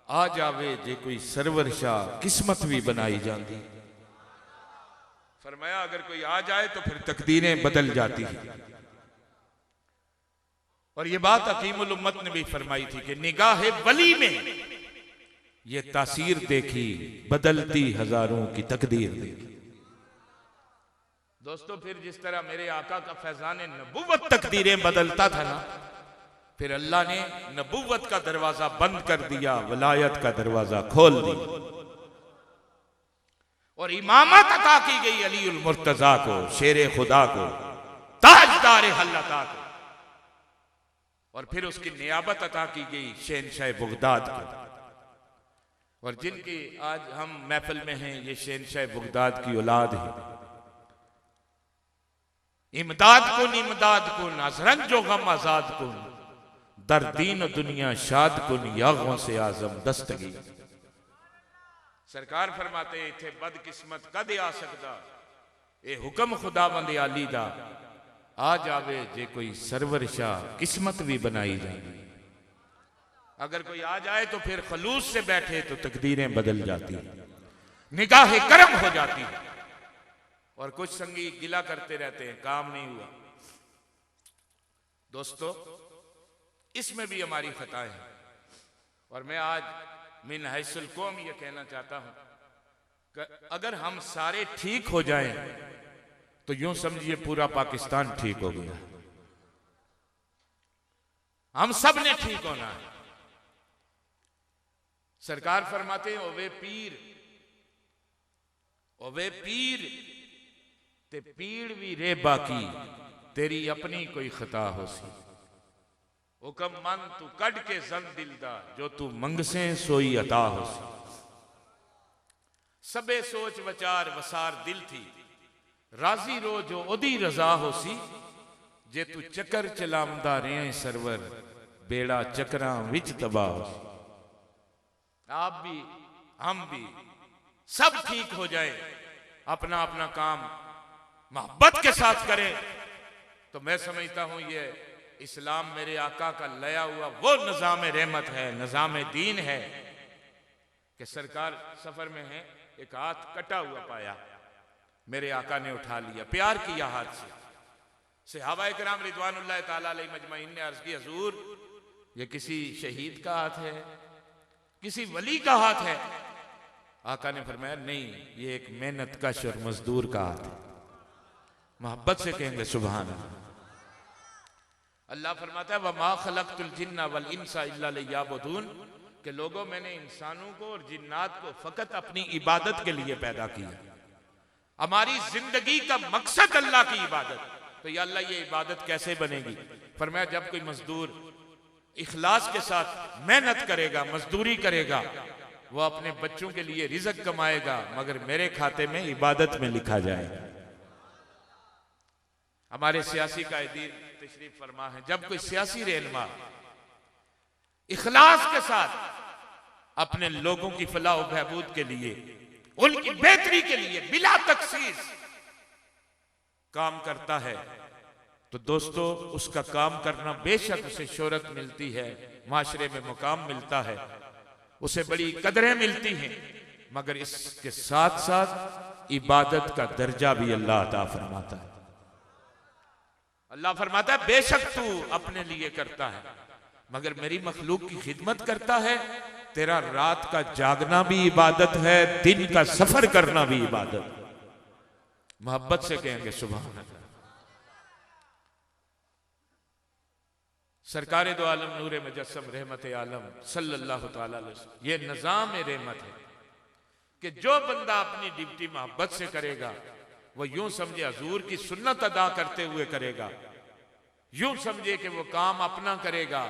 आ जावे जे कोई सरवर शाह किस्मत भी बनाई जाती। फरमाया अगर कोई आ जाए तो फिर तकदीरें बदल जाती हैं। और ये बात हकीमुल उम्मत ने भी फरमाई थी कि निगाह वली में ये तासीर देखी, बदलती हजारों की तकदीर देखी। दोस्तों, फिर जिस तरह मेरे आका का फैजान नबूवत तकदीरें बदलता था ना, फिर अल्लाह ने नबूवत का दरवाजा बंद कर दिया, वलायत का दरवाजा खोल दिया, और इमामत अता की गई अली उल मुर्तजा को, शेरे खुदा को, ताजदार हल्लता को, और फिर उसकी नियाबत अता की गई शहनशाह बगदाद को। और जिनकी आज हम महफिल में हैं, ये शहनशाह बगदाद की औलाद है। इमदाद कुन, इमदाद कुन, अजरन जो गम आजाद कुन, दर्दीन दुनिया शाद कुन, यागों से आजम दस्तगी। सरकार फरमाते इथे बदकिस्मत कद आ सकता, ए हुक्म खुदावंद आली दा आ जावे जे कोई सरवर शाह किस्मत भी बनाई जाए। अगर कोई आ जाए तो फिर खलूस से बैठे तो तकदीरें बदल जाती, निगाह करम हो जाती। और कुछ संगी गिला करते रहते हैं काम नहीं हुआ। दोस्तों, इसमें भी हमारी खताएं हैं। और मैं आज मिन हैसुल कौम ये कहना चाहता हूं कि अगर हम सारे ठीक हो जाएं तो यूं समझिए पूरा पाकिस्तान ठीक हो गया। हम सब ने ठीक होना है। सरकार फरमाते हैं ओवे पीर ते पीड़ भी रे बाकी, तेरी अपनी कोई खता हो सी। हुक्म मन तू कट के जन दिलदा, जो तू मंगसे सोई अता हो सी। सबे सोच वचार वसार दिल थी, राजी रो जो ओदी रजा हो सी। जे तू चक्कर चलामदा रहे सरवर, बेड़ा चक्रां विच तबाह हो सी। आप भी हम भी सब ठीक हो जाए, अपना अपना काम मोहब्बत के साथ करें, तो मैं समझता हूं ये इस्लाम मेरे आका का लया हुआ वो निजाम रहमत है, निजाम दीन है कि सरकार सफर में है, एक हाथ कटा हुआ पाया, मेरे आका ने उठा लिया, प्यार किया हाथ से। सहाबाए किराम रिदवानुल्लाह ताला अलैहि मजमईन ने अर्ज की, हुजूर ये किसी शहीद का हाथ है? किसी वली का हाथ है? आका ने फरमाया नहीं, ये एक मेहनत कश और मजदूर का हाथ है। मोहब्बत से कहेंगे सुभान अल्लाह। अल्लाह फरमाता है वमा खलक़तुल जिन्ना वल इंसा इल्ला लियअबुदून, कि लोगों मैंने इंसानों को और जिन्नात को फकत अपनी इबादत के लिए पैदा किया। हमारी जिंदगी का मकसद अल्लाह की इबादत। तो या अल्लाह ये इबादत कैसे बनेगी? फरमाया जब कोई मजदूर इखलास के साथ मेहनत करेगा, मजदूरी करेगा, वो अपने बच्चों के लिए रिज़्क़ कमाएगा, मगर मेरे खाते में इबादत में लिखा जाएगा। हमारे सियासी कायदीन तशरीफ फरमा है, जब कोई सियासी रहनुमा इखलास के साथ अपने लोगों की फलाह व बहबूद के लिए, उनकी बेहतरी के लिए बिला तखसीस काम करता है, तो दोस्तों उसका काम करना बेशक उसे शोहरत मिलती है, माशरे में मुकाम मिलता है, उसे बड़ी कदरें मिलती हैं, मगर इसके साथ साथ इबादत का दर्जा भी अल्लाह अता फरमाता है। अल्लाह फरमाता है बेशक तू अपने लिए करता है, मगर मेरी मखलूक की खिदमत करता है। तेरा रात का जागना भी इबादत है, दिन का सफर करना भी इबादत। मोहब्बत से कहेंगे सुभान अल्लाह। सरकारे दो आलम नूरे मुजस्सम रहमत आलम सल्लल्लाहु तआला अलैहि वसल्लम, ये निजाम रहमत है कि जो बंदा अपनी ड्यूटी मोहब्बत से करेगा, वो यूं समझे हजूर की सुन्नत अदा करते हुए करेगा, यूं समझे कि वो काम अपना करेगा,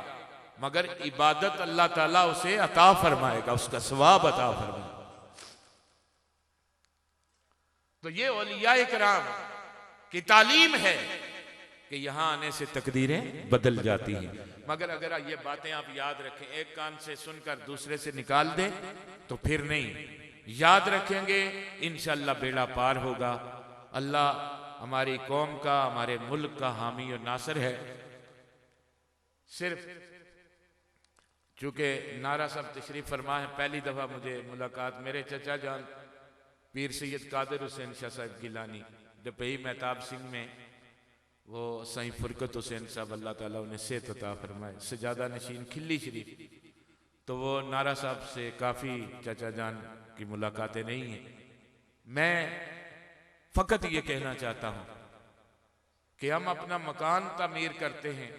मगर इबादत अल्लाह ताला उसे अता फरमाएगा, उसका सवाब अता फरमाएगा। तो ये औलिया किराम की तालीम है कि यहां आने से तकदीरें बदल जाती हैं। मगर अगर ये बातें आप याद रखें, एक कान से सुनकर दूसरे से निकाल दें तो फिर नहीं। याद रखेंगे इंशाअल्लाह बेड़ा पार होगा। अल्लाह हमारी कौम का, हमारे मुल्क का हामी और नासर है। सिर्फ चूंकि नारा साहब तशरीफ फरमा है, पहली दफा मुझे मुलाकात मेरे चचा जान पीर सैयद कादिर हुसैन शाह साहब गिलानी डपई मेहताब सिंह में, वो सईं फुरकत हुसैन साहब अल्लाह ताला उन्हें सेहत अता फरमाए, सजादा नशीन खिल्ली शरीफ, तो वो नारा साहब से काफ़ी चाचा जान की मुलाकातें नहीं हैं। मैं फ़कत ये कहना चाहता हूँ कि हम अपना मकान तामीर करते हैं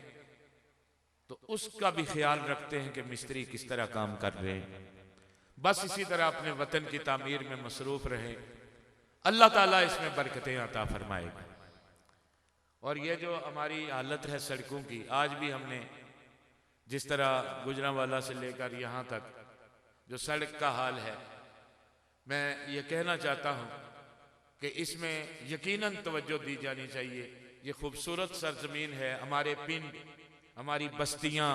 तो उसका भी ख्याल रखते हैं कि मिस्त्री किस तरह काम कर रहे हैं। बस इसी तरह अपने वतन की तामीर में मसरूफ़ रहें, अल्लाह ताला इसमें बरकतें अता फरमाएगा। और ये जो हमारी हालत है सड़कों की, आज भी हमने जिस तरह गुजरांवाला से लेकर यहाँ तक जो सड़क का हाल है, मैं ये कहना चाहता हूँ कि इसमें यकीनन तवज्जो दी जानी चाहिए। ये खूबसूरत सरजमीन है, हमारे पिंड, हमारी बस्तियाँ,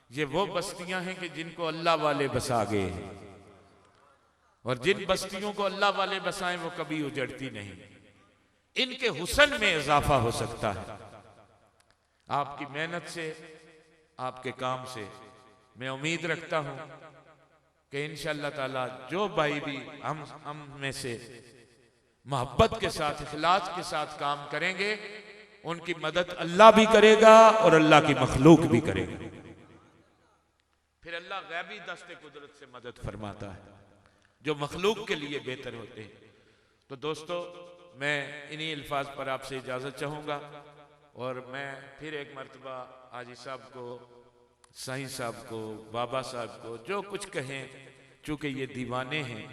ये वो बस्तियाँ हैं कि जिनको अल्लाह वाले बसा गए हैं, और जिन बस्तियों को अल्लाह वाले बसाएं वो कभी उजड़ती नहीं। इनके हुस्न में इजाफा हो सकता है आपकी मेहनत से, आपके काम से। मैं उम्मीद रखता हूं कि इंशाअल्लाह ताला जो भाई भी हम में से मोहब्बत के साथ, इखलास के साथ काम करेंगे, उनकी मदद अल्लाह भी करेगा और अल्लाह की मखलूक भी करेगा। फिर अल्लाह गैबी दस्ते कुदरत से मदद फरमाता है जो मखलूक के लिए बेहतर होते हैं। तो दोस्तों, मैं इन्हीं अल्फाज पर आपसे इजाज़त चाहूँगा, और मैं फिर एक मरतबा हाजी साहब को, साईं साहब को, बाबा साहब को जो कुछ कहें, चूँकि ये दीवाने हैं।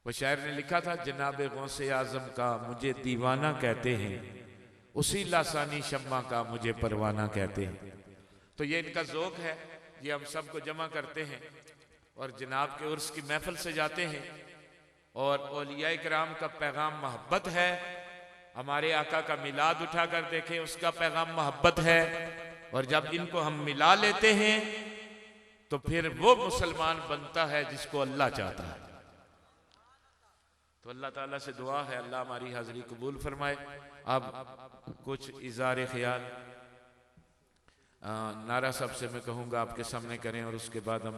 वो शायर ने लिखा था, जनाब गौसे आज़म का मुझे दीवाना कहते हैं, उसी लासानी शम्मा का मुझे परवाना कहते हैं। तो ये इनका ज़ौक़ है, ये हम सबको जमा करते हैं और जनाब के उर्स की महफिल से जाते हैं। और औलिया किराम का पैगाम मोहब्बत है। हमारे आका का मिलाद उठा कर देखें, उसका पैगाम मोहब्बत है। और जब इनको हम मिला लेते हैं तो फिर वो मुसलमान बनता है जिसको अल्लाह चाहता है। तो अल्लाह ताला से दुआ है अल्लाह हमारी हाजिरी कबूल फरमाए। अब कुछ इज़ार ख्याल नारा साहब से मैं कहूँगा आपके सामने करें, और उसके बाद हम